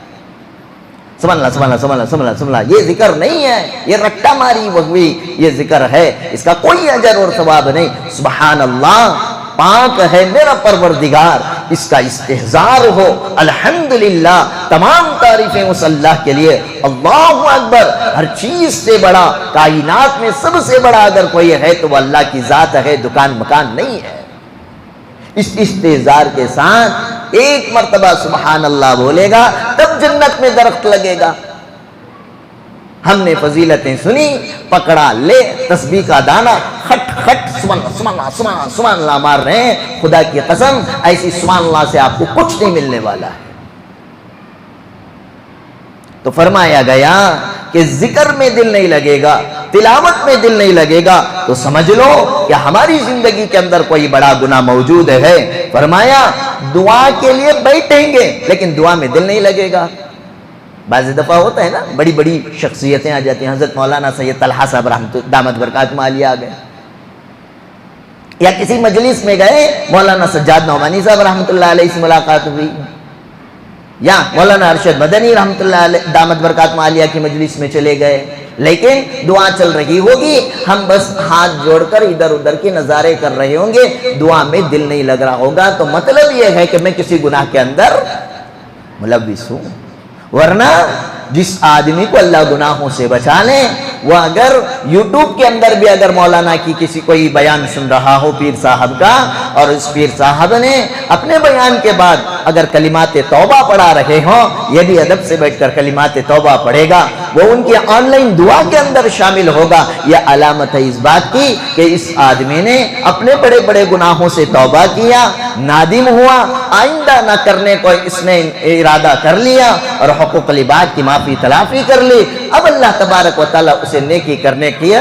سبحان اللہ سبحان اللہ سبحان اللہ سبحان اللہ سبحان اللہ. یہ ذکر نہیں ہے, یہ رٹا ماری وغوی یہ ذکر ہے, اس کا کوئی اجر اور ثواب نہیں. سبحان اللہ, پاک ہے میرا پروردگار, اس کا استحزار ہو. الحمدللہ, تمام تعریفیں اس اللہ کے لیے. اللہ اکبر, ہر چیز سے بڑا, کائنات میں سب سے بڑا اگر کوئی ہے تو وہ اللہ کی ذات ہے, دکان مکان نہیں ہے. اس استحزار کے ساتھ ایک مرتبہ سبحان اللہ بولے گا تب جنت میں درخت لگے گا. ہم نے فضیلتیں سنی, پکڑا لے تسبیح کا دانہ, خٹ خٹ سبحان اللہ سبحان اللہ سبحان اللہ سبحان اللہ مار رہے ہیں. خدا کی قسم ایسی سبحان اللہ سے آپ کو کچھ نہیں ملنے والا ہے. تو فرمایا گیا کہ ذکر میں دل نہیں لگے گا, تلاوت میں دل نہیں لگے گا تو سمجھ لو کہ ہماری زندگی کے اندر کوئی بڑا گناہ موجود ہے. فرمایا دعا کے لیے بیٹھیں گے لیکن دعا میں دل نہیں لگے گا. بعض دفعہ ہوتا ہے نا, بڑی بڑی شخصیتیں آ جاتی ہیں, حضرت مولانا سید طلحہ صاحب دامت برکاتہم عالیہ آ گئے, یا کسی مجلس میں گئے, مولانا سجاد نعمانی صاحب رحمۃ اللہ علیہ سے ملاقات ہوئی, یا مولانا ارشد مدنی رحمۃ اللہ علیہ دامت برکاتہم عالیہ کی مجلس میں چلے گئے, لیکن دعا چل رہی ہوگی, ہم بس ہاتھ جوڑ کر ادھر ادھر کے نظارے کر رہے ہوں گے, دعا میں دل نہیں لگ رہا ہوگا. تو مطلب یہ ہے کہ میں کسی گناہ کے اندر ملوث ہوں. ورنہ جس آدمی کو اللہ گناہوں سے بچا لے, وہ اگر یوٹیوب کے اندر بھی اگر مولانا کی کسی کوئی بیان سن رہا ہو پیر صاحب کا, اور اس پیر صاحب نے اپنے بیان کے بعد اگر کلمات توبہ پڑھا رہے ہوں, یہ بھی ادب سے بیٹھ کر کلمات توبہ پڑھے گا, وہ ان کی آن لائن دعا کے اندر شامل ہوگا. یہ علامت ہے اس بات کی کہ اس آدمی نے اپنے بڑے بڑے گناہوں سے توبہ کیا, نادم ہوا, آئندہ نہ کرنے کو اس نے ارادہ کر لیا, اور حقوق العباد کی معافی تلافی کر لی. اب اللہ تبارک و تعالیٰ اسے نیکی کرنے کی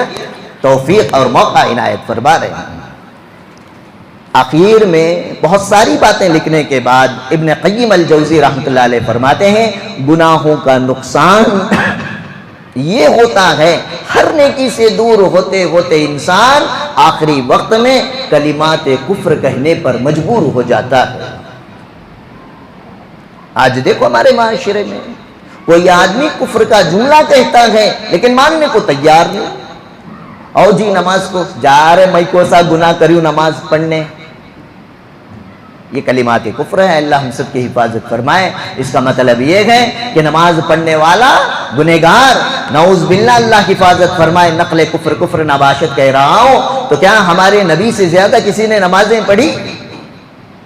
توفیق اور موقع عنایت فرما رہے ہیں. آخر میں بہت ساری باتیں لکھنے کے بعد ابن قیم الجوزی رحمۃ اللہ علیہ فرماتے ہیں, گناہوں کا نقصان یہ ہوتا ہے, ہر نیکی سے دور ہوتے ہوتے انسان آخری وقت میں کلمات کفر کہنے پر مجبور ہو جاتا ہے. آج دیکھو ہمارے معاشرے میں کوئی آدمی کفر کا جملہ کہتا ہے لیکن ماننے کو تیار نہیں. او جی نماز کو جا رہے, میں کو سا گناہ کریوں نماز پڑھنے, یہ کلمات کفر ہے. اللہ ہم سب کی حفاظت فرمائے. اس کا مطلب یہ ہے کہ نماز پڑھنے والا گنہگار, نعوذ باللہ اللہ حفاظت فرمائے, نقل کفر کفر نباشت کہہ رہا ہوں. تو کیا ہمارے نبی سے زیادہ کسی نے نمازیں پڑھی؟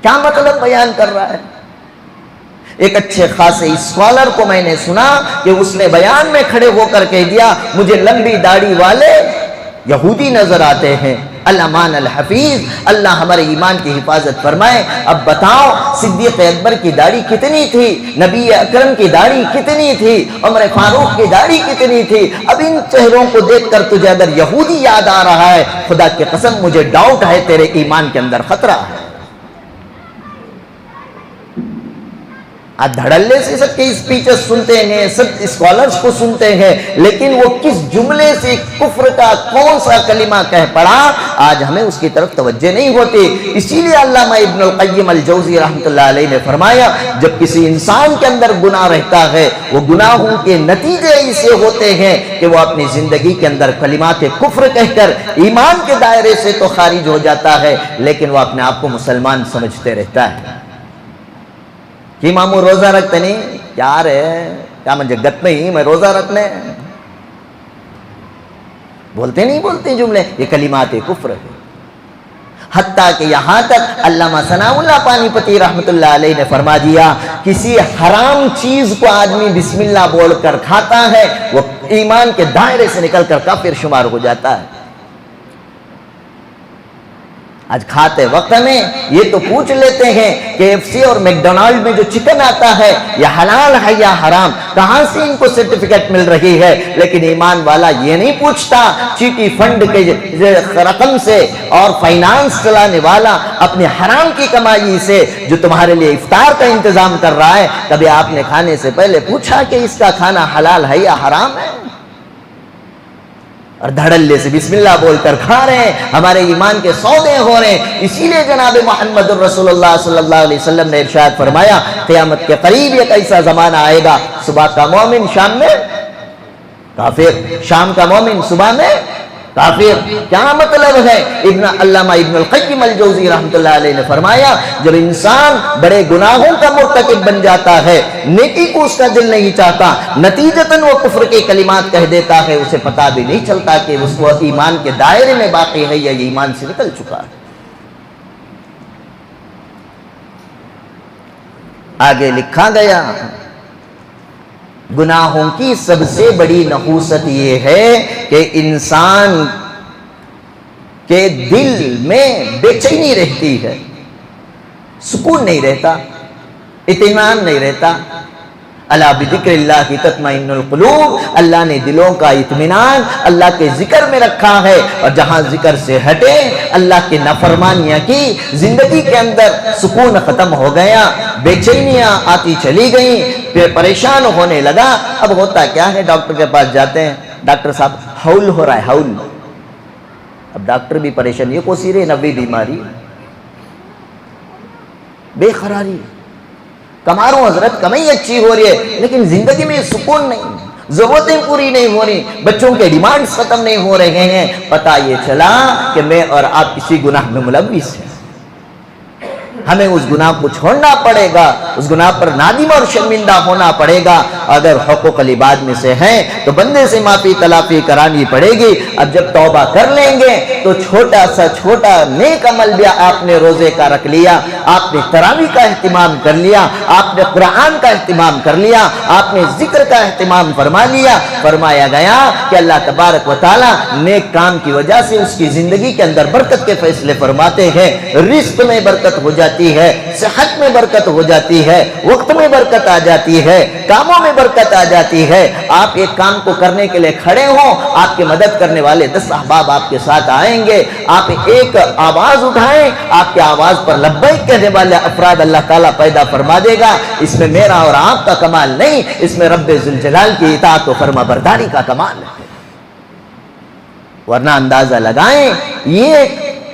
کیا مطلب بیان کر رہا ہے؟ ایک اچھے خاصے اسکالر کو میں نے سنا کہ اس نے بیان میں کھڑے ہو کر کہہ دیا, مجھے لمبی داڑھی والے یہودی نظر آتے ہیں. الامان الحفیظ, اللہ ہمارے ایمان کی حفاظت فرمائے. اب بتاؤ صدیق اکبر کی داڑھی کتنی تھی, نبی اکرم کی داڑھی کتنی تھی, عمر فاروق کی داڑھی کتنی تھی. اب ان چہروں کو دیکھ کر تجھے اگر یہودی یاد آ رہا ہے, خدا کی قسم مجھے ڈاؤٹ ہے تیرے ایمان کے اندر خطرہ ہے. دھڑلے سے سب کے اسپیچز سنتے ہیں, سب اسکالرز کو سنتے ہیں, لیکن وہ کس جملے سے کفر کا کون سا کلمہ کہہ پڑا, آج ہمیں اس کی طرف توجہ نہیں ہوتی. اسی لیے علامہ ابن القیم الجوزی رحمۃ اللہ علیہ نے فرمایا, جب کسی انسان کے اندر گناہ رہتا ہے, وہ گناہوں کے نتیجے ایسے ہوتے ہیں کہ وہ اپنی زندگی کے اندر کلمات کفر کہہ کر ایمان کے دائرے سے تو خارج ہو جاتا ہے, لیکن وہ اپنے آپ کو مسلمان سمجھتے رہتا ہے. کہ مامو روزہ رکھتے نہیں, یار ہے کیا میں جگت میں ہی میں روزہ رکھنے, بولتے نہیں بولتے جملے, یہ کلمات کفر ہے. حتیٰ کہ یہاں تک علامہ ثناء اللہ پانی پتی رحمۃ اللہ علیہ نے فرما دیا, کسی حرام چیز کو آدمی بسم اللہ بول کر کھاتا ہے, وہ ایمان کے دائرے سے نکل کر کافر شمار ہو جاتا ہے. آج کھاتے وقت میں یہ تو پوچھ لیتے ہیں کہ KFC اور میکڈونالڈ میں جو چکن آتا ہے یہ حلال ہے یا حرام, کہاں سے ان کو سرٹیفکیٹ مل رہی ہے. لیکن ایمان والا یہ نہیں پوچھتا, چیٹی فنڈ کے رقم سے اور فائنانس چلانے والا اپنے حرام کی کمائی سے جو تمہارے لیے افطار کا انتظام کر رہا ہے, کبھی آپ نے کھانے سے پہلے پوچھا کہ اس کا کھانا حلال ہے یا حرام ہے؟ اور دھڑلے سے بسم اللہ بول کر کھا رہے ہیں، ہمارے ایمان کے سودے ہو رہے ہیں۔ اسی لیے جناب محمد الرسول اللہ صلی اللہ علیہ وسلم نے ارشاد فرمایا قیامت کے قریب ایک ایسا زمانہ آئے گا، صبح کا مومن شام میں کافر، شام کا مومن صبح میں کافر۔ کیا مطلب ہے؟ علامہ ابن القیم الجوزی رحمۃ اللہ علیہ نے فرمایا جب انسان بڑے گناہوں کا مرتکب بن جاتا ہے، نیکی کو اس کا دل نہیں چاہتا، نتیجتاً وہ کفر کے کلمات کہہ دیتا ہے، اسے پتہ بھی نہیں چلتا کہ وہ ایمان کے دائرے میں باقی ہے یا ایمان سے نکل چکا ہے۔ آگے لکھا گیا گناہوں کی سب سے بڑی نحوست یہ ہے کہ انسان کے دل میں بے چینی رہتی ہے، سکون نہیں رہتا، اطمینان نہیں رہتا۔ الا بذکر اللہ کی تطمئن القلوب، اللہ نے دلوں کا اطمینان اللہ کے ذکر میں رکھا ہے، اور جہاں ذکر سے ہٹے، اللہ کی نافرمانیاں کی، زندگی کے اندر سکون ختم ہو گیا، بے چینیاں آتی چلی گئیں، پھر پریشان ہونے لگا۔ اب ہوتا کیا ہے، ڈاکٹر کے پاس جاتے ہیں، ڈاکٹر صاحب ہول ہو رہا ہے، ہول۔ اب ڈاکٹر بھی پریشان، یہ کوسی رہے نبی بیماری، بے قراری، کماروں حضرت کمائی اچھی ہو رہی ہے لیکن زندگی میں سکون نہیں، ضرورتیں پوری نہیں ہو رہی، بچوں کے ڈیمانڈز ختم نہیں ہو رہے ہیں۔ پتہ یہ چلا کہ میں اور آپ کسی گناہ میں ملوث ہیں، ہمیں اس گناہ کو چھوڑنا پڑے گا، اس گناہ پر نادم اور شرمندہ ہونا پڑے گا۔ اگر حقوق العباد میں سے ہیں تو بندے سے معافی تلافی کرانی پڑے گی۔ اب جب توبہ کر لیں گے تو چھوٹا سا چھوٹا نیک عمل بھی آپ نے روزے کا رکھ لیا، آپ نے تراویح کا اہتمام کر لیا، آپ نے قرآن کا اہتمام کر لیا، آپ نے ذکر کا اہتمام فرما لیا۔ فرمایا گیا کہ اللہ تبارک و تعالی نیک کام کی وجہ سے اس کی زندگی کے اندر برکت کے فیصلے فرماتے ہیں، رزق میں برکت ہو جاتی ہے، صحت میں برکت ہو جاتی ہے، وقت میں برکت آ جاتی ہے، کاموں میں برکت آ جاتی ہے۔ آپ ایک کام کو کرنے کے لیے کھڑے ہوں، آپ کی مدد کرنے والے 10 احباب آپ کے ساتھ آئیں گے۔ آپ ایک آواز اٹھائیں، آپ کے آواز پر لبیک کہنے والے افراد اللہ تعالیٰ پیدا فرما دے گا۔ اس میں میرا اور آپ کا کمال نہیں، اس میں رب ذوالجلال کی اطاعت و فرما برداری کا کمال ہے۔ ورنہ اندازہ لگائیں، یہ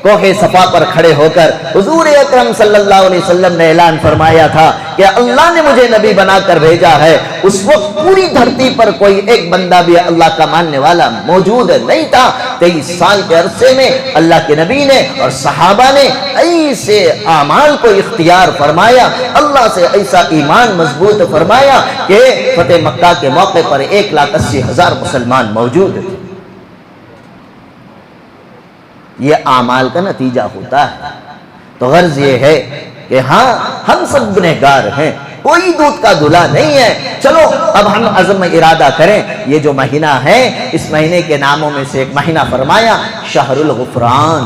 کوہ صفا پر کھڑے ہو کر حضور اکرم صلی اللہ علیہ وسلم نے اعلان فرمایا تھا کہ اللہ نے مجھے نبی بنا کر بھیجا ہے۔ اس وقت پوری دھرتی پر کوئی ایک بندہ بھی اللہ کا ماننے والا موجود نہیں تھا۔ 23 سال کے عرصے میں اللہ کے نبی نے اور صحابہ نے ایسے اعمال کو اختیار فرمایا، اللہ سے ایسا ایمان مضبوط فرمایا کہ فتح مکہ کے موقع پر 1,80,000 مسلمان موجود تھے۔ یہ اعمال کا نتیجہ ہوتا ہے۔ تو غرض یہ ہے کہ ہاں ہم سب گنہگار ہیں، کوئی دودھ کا دھلا نہیں ہے۔ چلو اب ہم عزم ارادہ کریں۔ یہ جو مہینہ ہے، اس مہینے کے ناموں میں سے ایک مہینہ فرمایا شہر الغفران،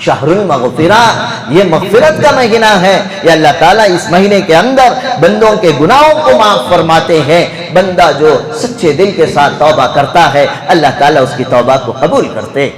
شہر المغفرہ، یہ مغفرت کا مہینہ ہے۔ یہ اللہ تعالیٰ اس مہینے کے اندر بندوں کے گناہوں کو معاف فرماتے ہیں۔ بندہ جو سچے دل کے ساتھ توبہ کرتا ہے، اللہ تعالیٰ اس کی توبہ کو قبول کرتے۔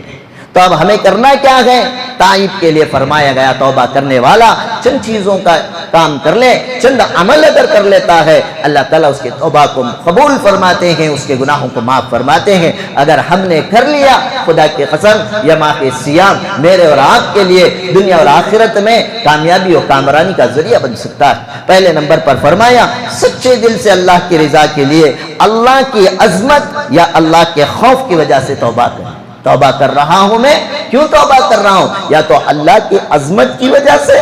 تو اب ہمیں کرنا کیا ہے؟ تائب کے لیے فرمایا گیا توبہ کرنے والا چند چیزوں کا کام کر لے، چند عمل اگر کر لیتا ہے، اللہ تعالیٰ اس کے توبہ کو قبول فرماتے ہیں، اس کے گناہوں کو معاف فرماتے ہیں۔ اگر ہم نے کر لیا، خدا کی قسم یہ ماہ صیام میرے اور آپ کے لیے دنیا اور آخرت میں کامیابی اور کامرانی کا ذریعہ بن سکتا ہے۔ پہلے نمبر پر فرمایا سچے دل سے اللہ کی رضا کے لیے، اللہ کی عظمت یا اللہ کے خوف کی وجہ سے توبہ کریں۔ توبہ کر رہا ہوں میں، کیوں توبہ کر رہا ہوں؟ یا تو اللہ کی عظمت کی وجہ سے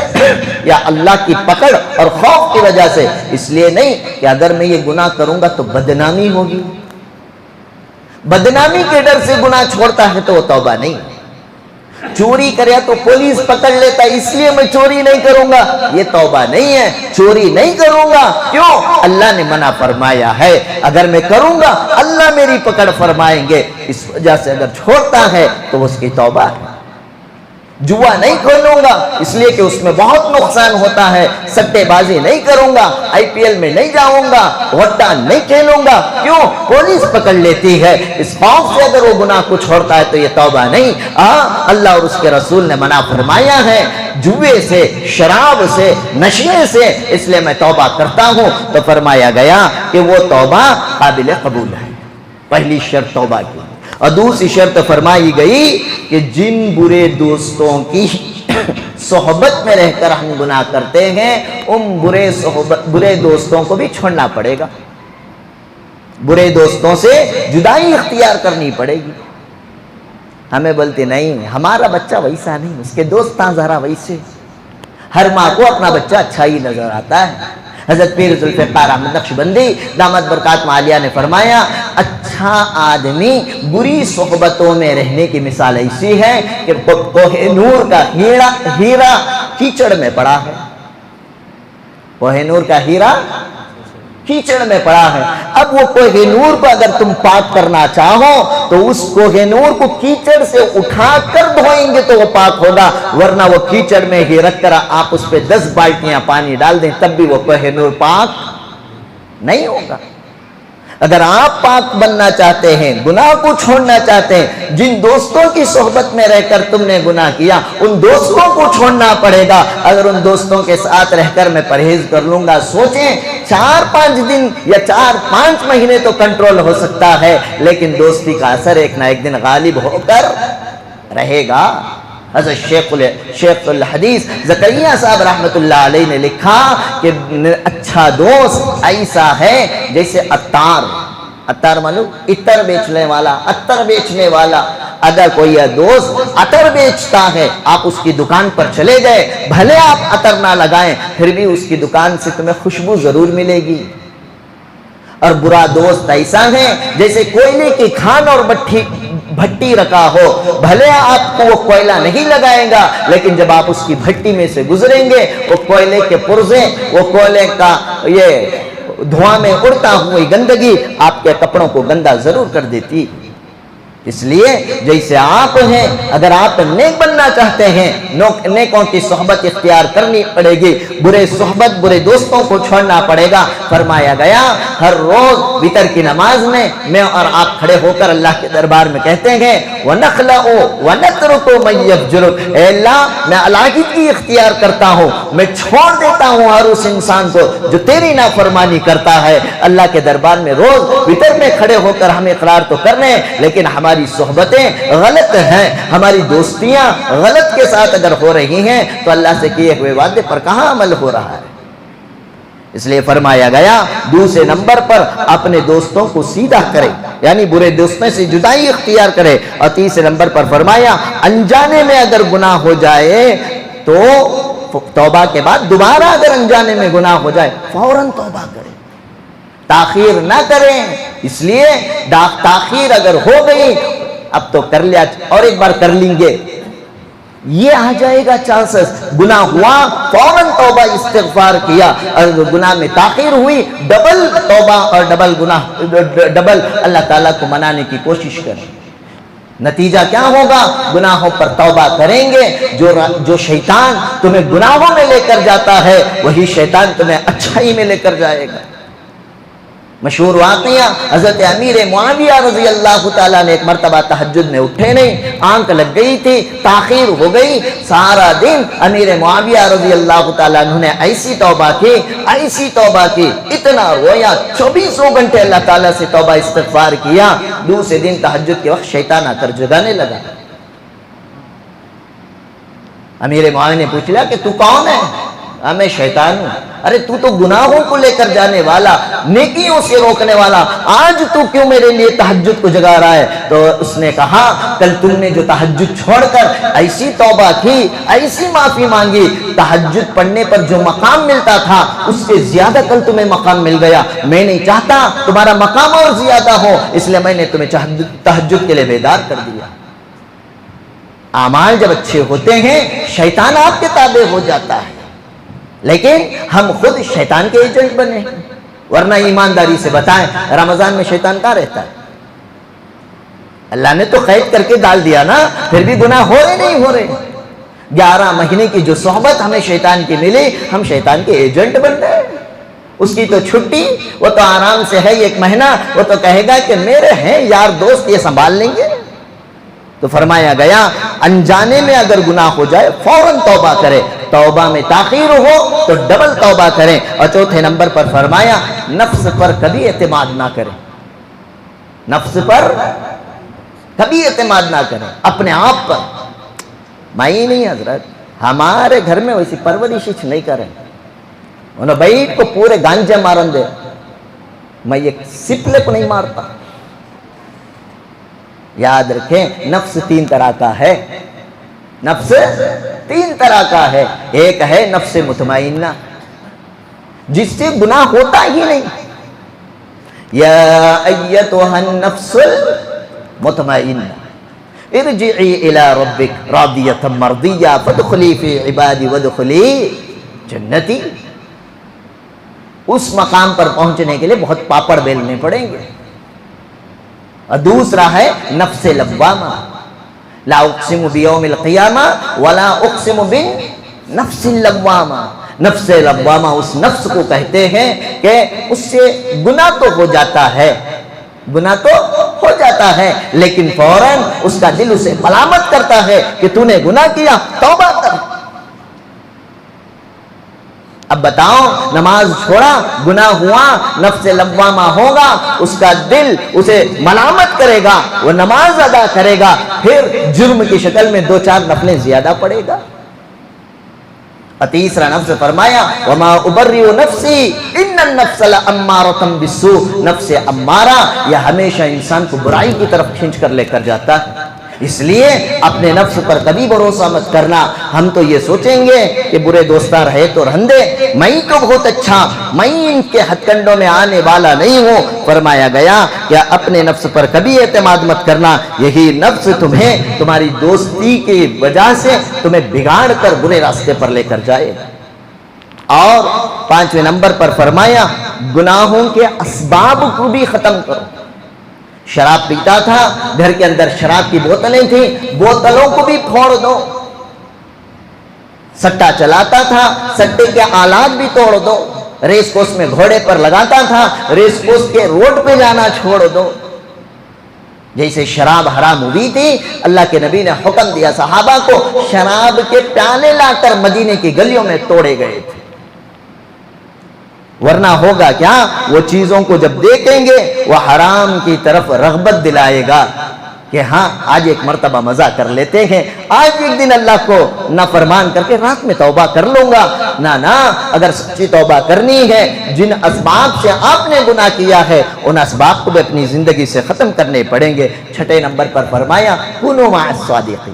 یا اللہ کی پکڑ اور خوف کی وجہ سے۔ اس لیے نہیں کہ اگر میں یہ گناہ کروں گا تو بدنامی ہوگی، بدنامی کے ڈر سے گناہ چھوڑتا ہے تو وہ توبہ نہیں۔ چوری کرے تو پولیس پکڑ لیتا ہے اس لیے میں چوری نہیں کروں گا، یہ توبہ نہیں ہے۔ چوری نہیں کروں گا، کیوں؟ اللہ نے منع فرمایا ہے۔ اگر میں کروں گا اللہ میری پکڑ فرمائیں گے، اس وجہ سے اگر چھوڑتا ہے تو اس کی توبہ ہے۔ جوا نہیں کھولوں گا اس لیے کہ اس میں بہت نقصان ہوتا ہے۔ سٹے بازی نہیں کروں گا، IPL میں نہیں جاؤں گا، وٹا نہیں کھیلوں گا، کیوں؟ پولیس پکڑ لیتی ہے۔ اس خوف سے اگر وہ گناہ کو چھوڑتا ہے تو یہ توبہ نہیں۔ اللہ اور اس کے رسول نے منع فرمایا ہے جوے سے، شراب سے، نشے سے، اس لیے میں توبہ کرتا ہوں۔ تو فرمایا گیا کہ وہ توبہ قابل قبول ہے۔ پہلی شرط توبہ کی۔ اور دوسری شرط فرمائی گئی کہ جن برے دوستوں کی صحبت میں رہ کر ہم گناہ کرتے ہیں ان برے دوستوں کو بھی چھوڑنا پڑے گا، برے دوستوں سے جدائی اختیار کرنی پڑے گی۔ ہمیں بولتے نہیں ہمارا بچہ ویسا نہیں، اس کے دوستاں ذرا ویسے۔ ہر ماں کو اپنا بچہ اچھا ہی نظر آتا ہے۔ حضرت پیر ذوالفقار احمد نقشبندی دامت برکات عالیہ نے فرمایا اچھا آدمی بری صحبتوں میں رہنے کی مثال ایسی ہے کہ کوہ نور کا ہیرا کیچڑ میں پڑا ہے، کوہ نور کا ہیرا کیچڑ میں پڑا ہے۔ اب وہ کوہ نور کو اگر تم پاک کرنا چاہو تو اس کوہ نور کو کیچڑ سے اٹھا کر دھوئیں گے تو وہ پاک ہوگا، ورنہ وہ کیچڑ میں ہی رکھ کر آپ اس پہ 10 بالٹیاں پانی ڈال دیں تب بھی وہ کوہ نور پاک نہیں ہوگا۔ اگر آپ پاک بننا چاہتے ہیں، گناہ کو چھوڑنا چاہتے ہیں، جن دوستوں کی صحبت میں رہ کر تم نے گناہ کیا ان دوستوں کو چھوڑنا پڑے گا۔ اگر ان دوستوں کے ساتھ رہ کر میں پرہیز کر لوں گا، سوچیں 4-5 دن یا 4-5 مہینے تو کنٹرول ہو سکتا ہے، لیکن دوستی کا اثر ایک نہ ایک دن غالب ہو کر رہے گا۔ حضرت شیخ الحدیث زکریا صاحب رحمت اللہ علیہ نے لکھا کہ اچھا دوست ایسا ہے جیسے عطار معلوم عطر بیچنے والا، عطر بیچنے والا۔ اگر کوئی دوست عطر بیچتا ہے، آپ اس کی دکان پر چلے گئے، بھلے آپ عطر نہ لگائیں پھر بھی اس کی دکان سے تمہیں خوشبو ضرور ملے گی۔ اور برا دوست ایسا ہے جیسے کوئلے کی کھان اور بھٹی رکھا ہو، بھلے آپ کو وہ کوئلہ نہیں لگائے گا لیکن جب آپ اس کی بھٹی میں سے گزریں گے وہ کوئلے کے پرزے، وہ کوئلے کا یہ دھواں میں اڑتا ہوئی گندگی آپ کے کپڑوں کو گندا ضرور کر دیتی۔ اس لیے جیسے آپ ہیں، اگر آپ نیک بننا چاہتے ہیں نیکوں کی صحبت اختیار کرنی پڑے گی، برے دوستوں کو چھوڑنا پڑے گا۔ فرمایا گیا ہر روز وتر کی نماز میں اور آپ کھڑے ہو کر اللہ کے دربار میں کہتے ہیں وَنَخْلَعُ وَنَتْرُكُ مَنْ يَفْجُرُ، اے اللہ میں علاقی اختیار کرتا ہوں، میں چھوڑ دیتا ہوں ہر اس انسان کو جو تیری نافرمانی کرتا ہے۔ اللہ کے دربار میں روز وتر میں کھڑے ہو کر ہمیں اقرار تو کرنے، لیکن ہماری صحبتیں غلط ہیں، ہماری دوستیاں غلط کے ساتھ اگر ہو رہی ہیں تو اللہ سے کیے ہوئے وعدے پر کہاں عمل ہو رہا ہے؟ اس لیے فرمایا گیا دوسرے نمبر پر اپنے دوستوں کو سیدھا کرے، یعنی برے دوستوں سے جدائی اختیار کرے۔ اور تیسرے نمبر پر فرمایا انجانے میں اگر گناہ ہو جائے تو توبہ کے بعد دوبارہ اگر انجانے میں گناہ ہو جائے فوراً توبہ کرے، تاخیر نہ کریں۔ اس لیے تاخیر اگر ہو گئی اب تو کر لیا اور ایک بار کر لیں گے، یہ آ جائے گا چانسز۔ گناہ ہوا فوراً توبہ استغفار کیا، اور گناہ میں تاخیر ہوئی ڈبل توبہ اور ڈبل اللہ تعالیٰ کو منانے کی کوشش کریں۔ نتیجہ کیا ہوگا؟ گناہوں پر توبہ کریں گے۔ جو شیطان تمہیں گناہوں میں لے کر جاتا ہے وہی شیطان تمہیں اچھائی میں لے کر جائے گا۔ مشہور واقعہ حضرت امیر معاویہ رضی اللہ تعالیٰ نے ایک مرتبہ تہجد میں اٹھے نہیں، آنکھ لگ گئی تھی، تاخیر ہو گئی، سارا دن امیر معاویہ رضی اللہ تعالیٰ نے ایسی توبہ کی، اتنا رویا، 24 گھنٹے اللہ تعالیٰ سے توبہ استغفار کیا۔ دوسرے دن تہجد کے وقت شیطان آ کر جگانے لگا۔ امیر معاویہ نے پوچھ لیا کہ تو کون ہے؟ میں شیطان ہوں۔ ارے تو گناہوں کو لے کر جانے والا، نیکیوں سے روکنے والا، آج تو کیوں میرے لیے تہجد کو جگا رہا ہے؟ تو اس نے کہا کل تم نے جو تہجد چھوڑ کر ایسی توبہ کی، ایسی معافی مانگی، تہجد پڑھنے پر جو مقام ملتا تھا اس سے زیادہ کل تمہیں مقام مل گیا۔ میں نہیں چاہتا تمہارا مقام اور زیادہ ہو، اس لیے میں نے تمہیں تہجد کے لیے بیدار کر دیا۔ اعمال جب اچھے ہوتے ہیں شیطان آپ کے تابع ہو جاتا ہے، لیکن ہم خود شیطان کے ایجنٹ بنے، ورنہ ایمانداری سے بتائیں رمضان میں شیطان کہاں رہتا ہے؟ اللہ نے تو قید کر کے ڈال دیا نا، پھر بھی گناہ ہو رہے نہیں ہو رہے۔ 11 مہینے کی جو صحبت ہمیں شیطان کی ملی، ہم شیطان کے ایجنٹ بن گئے۔ اس کی تو چھٹی، وہ تو آرام سے ہے 1 مہینہ، وہ تو کہے گا کہ میرے ہیں یار دوست یہ سنبھال لیں گے۔ تو فرمایا گیا انجانے میں اگر گناہ ہو جائے فوراً توبہ کرے، توبہ میں تاخیر ہو تو ڈبل توبہ کریں۔ اور چوتھے نمبر پر فرمایا نفس پر کبھی اعتماد نہ کریں، نفس پر کبھی اعتماد نہ کریں اپنے آپ پر. میں نہیں حضرت ہمارے گھر میں ویسی پرورش نہیں کریں. انہوں بیٹ کو پورے گانجے مارن دے, میں ایک سپلے کو نہیں مارتا. یاد رکھیں نفس 3 طرح کا ہے. نفس 3 طرح کا ہے. ایک ہے نفس مطمئنہ جس سے گناہ ہوتا ہی نہیں. یا ایتھا النفس المطمئنہ ارجعی الی ربک راضیۃ مرضیہ فادخلی فی عبادی وادخلی جنتی. اس مقام پر پہنچنے کے لیے بہت پاپڑ بیلنے پڑیں گے. اور دوسرا ہے نفس لوامہ, لا اقسم بیوم القیامہ ولا اقسم بالنفس اللوامہ. نفس لوامہ اس نفس کو کہتے ہیں کہ اس سے گناہ تو ہو جاتا ہے, گناہ تو ہو جاتا ہے, لیکن فوراً اس کا دل اسے ملامت کرتا ہے کہ تو نے گناہ کیا, توبہ کر. اب بتاؤ, نماز چھوڑا, گناہ ہوا, نفس لوامہ ہوگا, اس کا دل اسے ملامت کرے گا, وہ نماز ادا کرے گا, پھر جرم کی شکل میں 2-4 نفلیں زیادہ پڑے گا. اور تیسرا نفس فرمایا وما ابرئ نفسی ان النفس لامارۃ بالسوء. نفس امارہ یہ ہمیشہ انسان کو برائی کی طرف کھینچ کر لے کر جاتا ہے. اس لیے اپنے نفس پر کبھی بھروسہ مت کرنا. ہم تو یہ سوچیں گے کہ برے دوستاں رہے تو رہندے, میں تو بہت اچھا, میں ان کے ہتھ کنڈوں میں آنے والا نہیں ہوں. فرمایا گیا کہ اپنے نفس پر کبھی اعتماد مت کرنا. یہی نفس تمہیں تمہاری دوستی کی وجہ سے تمہیں بگاڑ کر برے راستے پر لے کر جائے. اور 5ویں نمبر پر فرمایا گناہوں کے اسباب کو بھی ختم کرو. شراب پیتا تھا, گھر کے اندر شراب کی بوتلیں تھیں, بوتلوں کو بھی پھوڑ دو. سٹا چلاتا تھا, سٹے کے آلات بھی توڑ دو. ریس کورس میں گھوڑے پر لگاتا تھا, ریس کورس کے روڈ پہ جانا چھوڑ دو. جیسے شراب حرام ہوئی تھی, اللہ کے نبی نے حکم دیا صحابہ کو شراب کے پیالے لا کر مدینے کی گلیوں میں توڑے گئے تھے. ورنہ ہوگا کیا, وہ چیزوں کو جب دیکھیں گے وہ حرام کی طرف رغبت دلائے گا کہ ہاں آج ایک مرتبہ مزہ کر لیتے ہیں, آج ایک دن اللہ کو نافرمان کر کے رات میں توبہ کر لوں گا. نا, اگر سچی توبہ کرنی ہے, جن اسباب سے آپ نے گناہ کیا ہے ان اسباب کو بھی اپنی زندگی سے ختم کرنے پڑیں گے. 6 نمبر پر فرمایا کونوا مع الصادقین.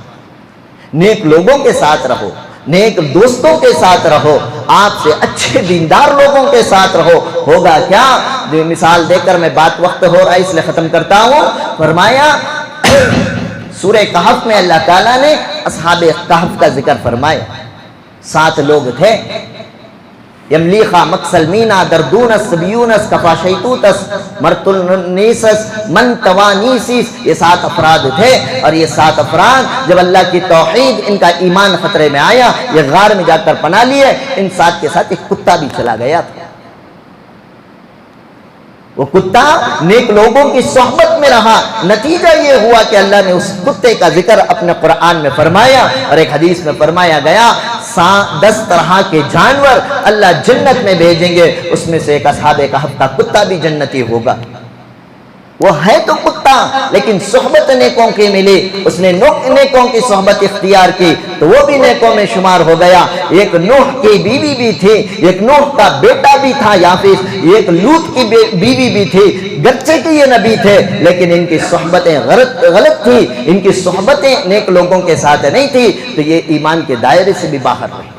نیک لوگوں کے ساتھ رہو, نیک دوستوں کے ساتھ رہو, آپ سے اچھے دیندار لوگوں کے ساتھ رہو. ہوگا کیا, مثال دے کر میں بات وقت ہو رہا ہے اس لیے ختم کرتا ہوں. فرمایا سورہ کہف میں اللہ تعالیٰ نے اصحاب کہف کا ذکر فرمایا. 7 لوگ تھے, یملیخا مکسلمینا دردونس سبیونس کفاشیتوتس مرتلنیسس منتوانیسیس. یہ 7 افراد تھے, اور یہ 7 افراد جب اللہ کی توحید ان کا ایمان خطرے میں آیا, یہ غار میں جا کر پناہ لیے. ان 7 کے ساتھ ایک کتا بھی چلا گیا تھا. وہ کتا نیک لوگوں کی صحبت میں رہا. نتیجہ یہ ہوا کہ اللہ نے اس کتے کا ذکر اپنے قرآن میں فرمایا, اور ایک حدیث میں فرمایا گیا 10 طرح کے جانور اللہ جنت میں بھیجیں گے, اس میں سے ایک اصحاب کہف کا کتا بھی جنتی ہوگا. وہ ہے تو کتا لیکن صحبت نیکوں کی ملی, اس نے نیکوں کی صحبت اختیار کی تو وہ بھی نیکوں میں شمار ہو گیا. ایک نوح کی بیوی بھی تھی, ایک نوح کا بیٹا بھی تھا یافیس, ایک لوط کی بیوی بھی تھی. گرچہ کہ یہ نبی تھے لیکن ان کی صحبتیں غلط تھی, ان کی صحبتیں نیک لوگوں کے ساتھ نہیں تھی, تو یہ ایمان کے دائرے سے بھی باہر رہی.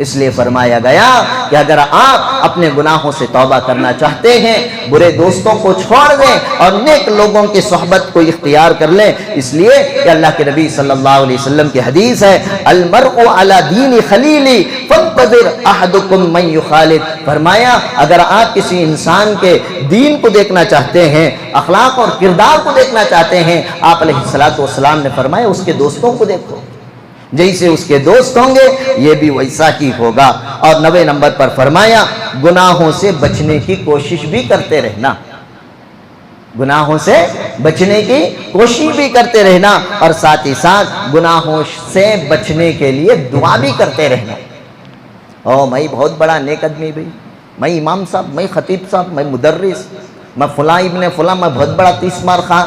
اس لیے فرمایا گیا کہ اگر آپ اپنے گناہوں سے توبہ کرنا چاہتے ہیں, برے دوستوں کو چھوڑ دیں اور نیک لوگوں کی صحبت کو اختیار کر لیں. اس لیے کہ اللہ کے نبی صلی اللہ علیہ وسلم کی حدیث ہے المرء علی دین خلیلی فانتظر احدکم من یخالط. فرمایا اگر آپ کسی انسان کے دین کو دیکھنا چاہتے ہیں, اخلاق اور کردار کو دیکھنا چاہتے ہیں, آپ علیہ الصلوۃ والسلام نے فرمایا اس کے دوستوں کو دیکھو, جیسے اس کے دوست ہوں گے یہ بھی ویسا ہی ہوگا. اور 9 نمبر پر فرمایا گناہوں سے بچنے کی کوشش بھی کرتے رہنا, گناہوں سے بچنے کی کوشش بھی کرتے رہنا, اور ساتھ ہی ساتھ گناہوں سے بچنے کے لیے دعا بھی کرتے رہنا. میں بہت بڑا نیک آدمی بھائی, میں امام صاحب, میں خطیب صاحب, میں مدرس, میں فلاں ابن فلاں, میں بہت بڑا 30 مار خواہ,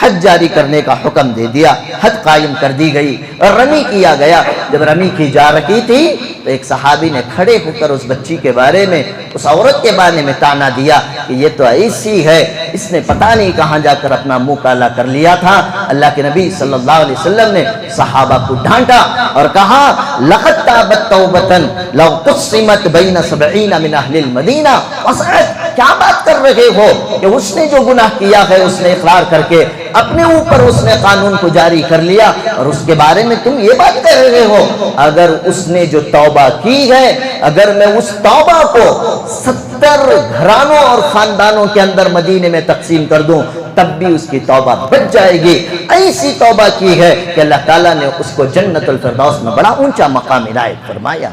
حج جاری کرنے کا حکم دے دیا، حد قائم کر دی گئی اور رمی کیا گیا۔ جب رمی کی جا رہی تھی تو ایک صحابی نے کھڑے ہو کر اس بچی کے بارے میں، اس عورت کے بارے میں تانا دیا کہ یہ تو ایسی ہے، اس نے پتہ نہیں کہاں جا کر اپنا منہ کالا کر لیا تھا۔ اللہ کے نبی صلی اللہ علیہ وسلم نے صحابہ کو ڈانٹا اور کہا لَقَدْ تَابَتْ تَوْبَةً لَوْ قُسِّمَتْ بَيْنَ 70 مِنْ أَهْلِ الْمَدِينَةِ وَسَعَتْ۔ کیا بات کر رہے ہو کہ اس نے جو گناہ کیا ہے اس نے اقرار کر کے اپنے اوپر اس نے قانون کو جاری کر لیا، اور اس کے بارے میں تم یہ بات کہہ رہے ہو؟ اگر اس نے جو توبہ کی ہے، اگر میں اس توبہ کو 70 گھرانوں اور خاندانوں کے اندر مدینے میں تقسیم کر دوں تب بھی اس کی توبہ بچ جائے گی۔ ایسی توبہ کی ہے کہ اللہ تعالیٰ نے اس کو جنت الفردوس میں بڑا اونچا مقام عنایت فرمایا۔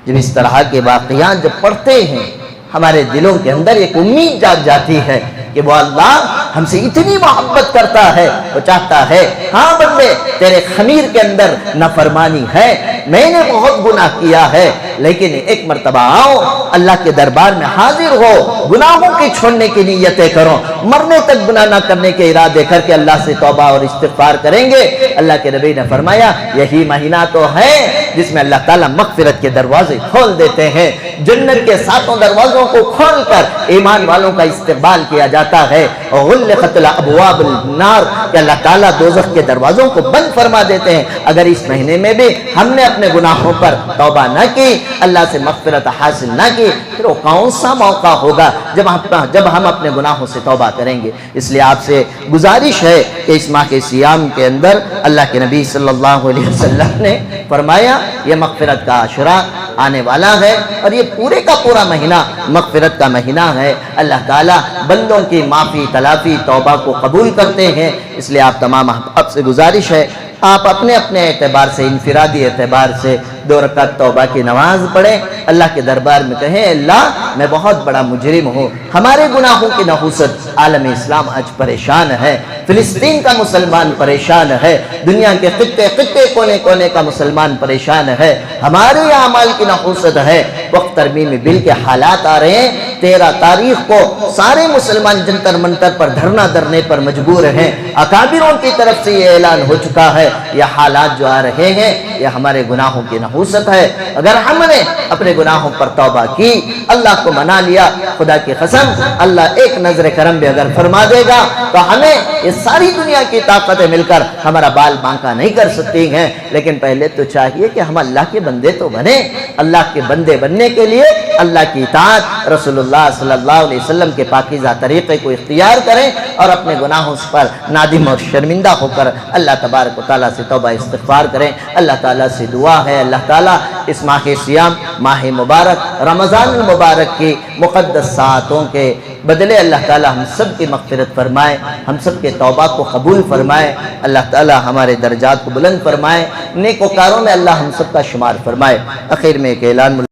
جب اس طرح کے واقعات جب پڑھتے ہیں ہمارے دلوں کے اندر ایک امید جاگ جاتی ہے کہ وہ اللہ ہم سے اتنی محبت کرتا ہے، وہ چاہتا ہے ہاں بندے تیرے خمیر کے اندر نافرمانی ہے، میں نے بہت گناہ کیا ہے، لیکن ایک مرتبہ آؤ اللہ کے دربار میں حاضر ہو، گناہوں کے چھوڑنے کی نیتیں کرو، مرنے تک گناہ نہ کرنے کے ارادے کر کے اللہ سے توبہ اور استغفار کریں گے۔ اللہ کے نبی نے فرمایا یہی مہینہ تو ہے جس میں اللہ تعالیٰ مغفرت کے دروازے کھول دیتے ہیں، جنت کے 7 دروازوں کو کھول کر ایمان والوں کا استقبال کیا جاتا ہے، غلقت الابواب النار کہ اللہ تعالیٰ دوزخ کے دروازوں کو بند فرما دیتے ہیں۔ اگر اس مہینے میں بھی ہم نے اپنے گناہوں پر توبہ نہ کی، اللہ سے مغفرت حاصل نہ کی، پھر وہ کون سا موقع ہوگا جب ہم اپنے گناہوں سے توبہ کریں گے؟ اس لیے آپ سے گزارش ہے کہ اس ماہ کے صیام کے اندر اللہ کے نبی صلی اللہ علیہ وسلم نے فرمایا یہ مغفرت کا عشرہ آنے والا ہے اور یہ پورے کا پورا مہینہ مغفرت کا مہینہ ہے۔ اللہ تعالیٰ بندوں کی معافی تلافی توبہ کو قبول کرتے ہیں۔ اس لیے آپ تمام آپ سے گزارش ہے آپ اپنے اپنے اعتبار سے، انفرادی اعتبار سے 2 رکعت توبہ کی نماز پڑھیں، اللہ کے دربار میں کہیں اللہ میں بہت بڑا مجرم ہوں، ہمارے گناہوں کی نحوست عالم اسلام آج پریشان ہے، فلسطین کا مسلمان پریشان ہے، دنیا کے خطے خطے کونے کونے کا مسلمان پریشان ہے، ہمارے اعمال کی نحوست ہے۔ وقت ترمیم بل کے حالات آ رہے ہیں، 13 تاریخ کو سارے مسلمان جنتر منتر پر دھرنا دھرنے پر مجبور ہیں، اکابروں کی طرف سے یہ اعلان ہو چکا ہے یہ حالات جو آ رہے ہیں یہ ہمارے گناہوں کی نحوست ہے۔ اگر ہم نے اپنے گناہوں پر توبہ کی، اللہ کو منا لیا، خدا کی قسم اللہ ایک نظر کرم بھی اگر فرما دے گا تو ہمیں یہ ساری دنیا کی طاقتیں مل کر ہمارا بال بانکا نہیں کر سکتی ہیں، لیکن پہلے تو چاہیے کہ ہم اللہ کے بندے تو بنیں۔ اللہ کے بندے بننے کے لیے اللہ کی اطاعت، رسول اللہ صلی اللہ علیہ وسلم کے پاکیزہ طریقے کو اختیار کریں اور اپنے گناہوں پر نادم اور شرمندہ ہو کر اللہ تبارک و تعالیٰ سے توبہ استغفار کریں۔ اللہ تعالیٰ سے دعا ہے اللہ تعالیٰ اس ماہ سیام، ماہ مبارک رمضان المبارک کی مقدس ساعتوں کے بدلے اللہ تعالیٰ ہم سب کی مغفرت فرمائے، ہم سب کے توبہ کو قبول فرمائے، اللہ تعالیٰ ہمارے درجات کو بلند فرمائے، نیک وکاروں میں اللہ ہم سب کا شمار فرمائے۔ آخر میں ایک اعلان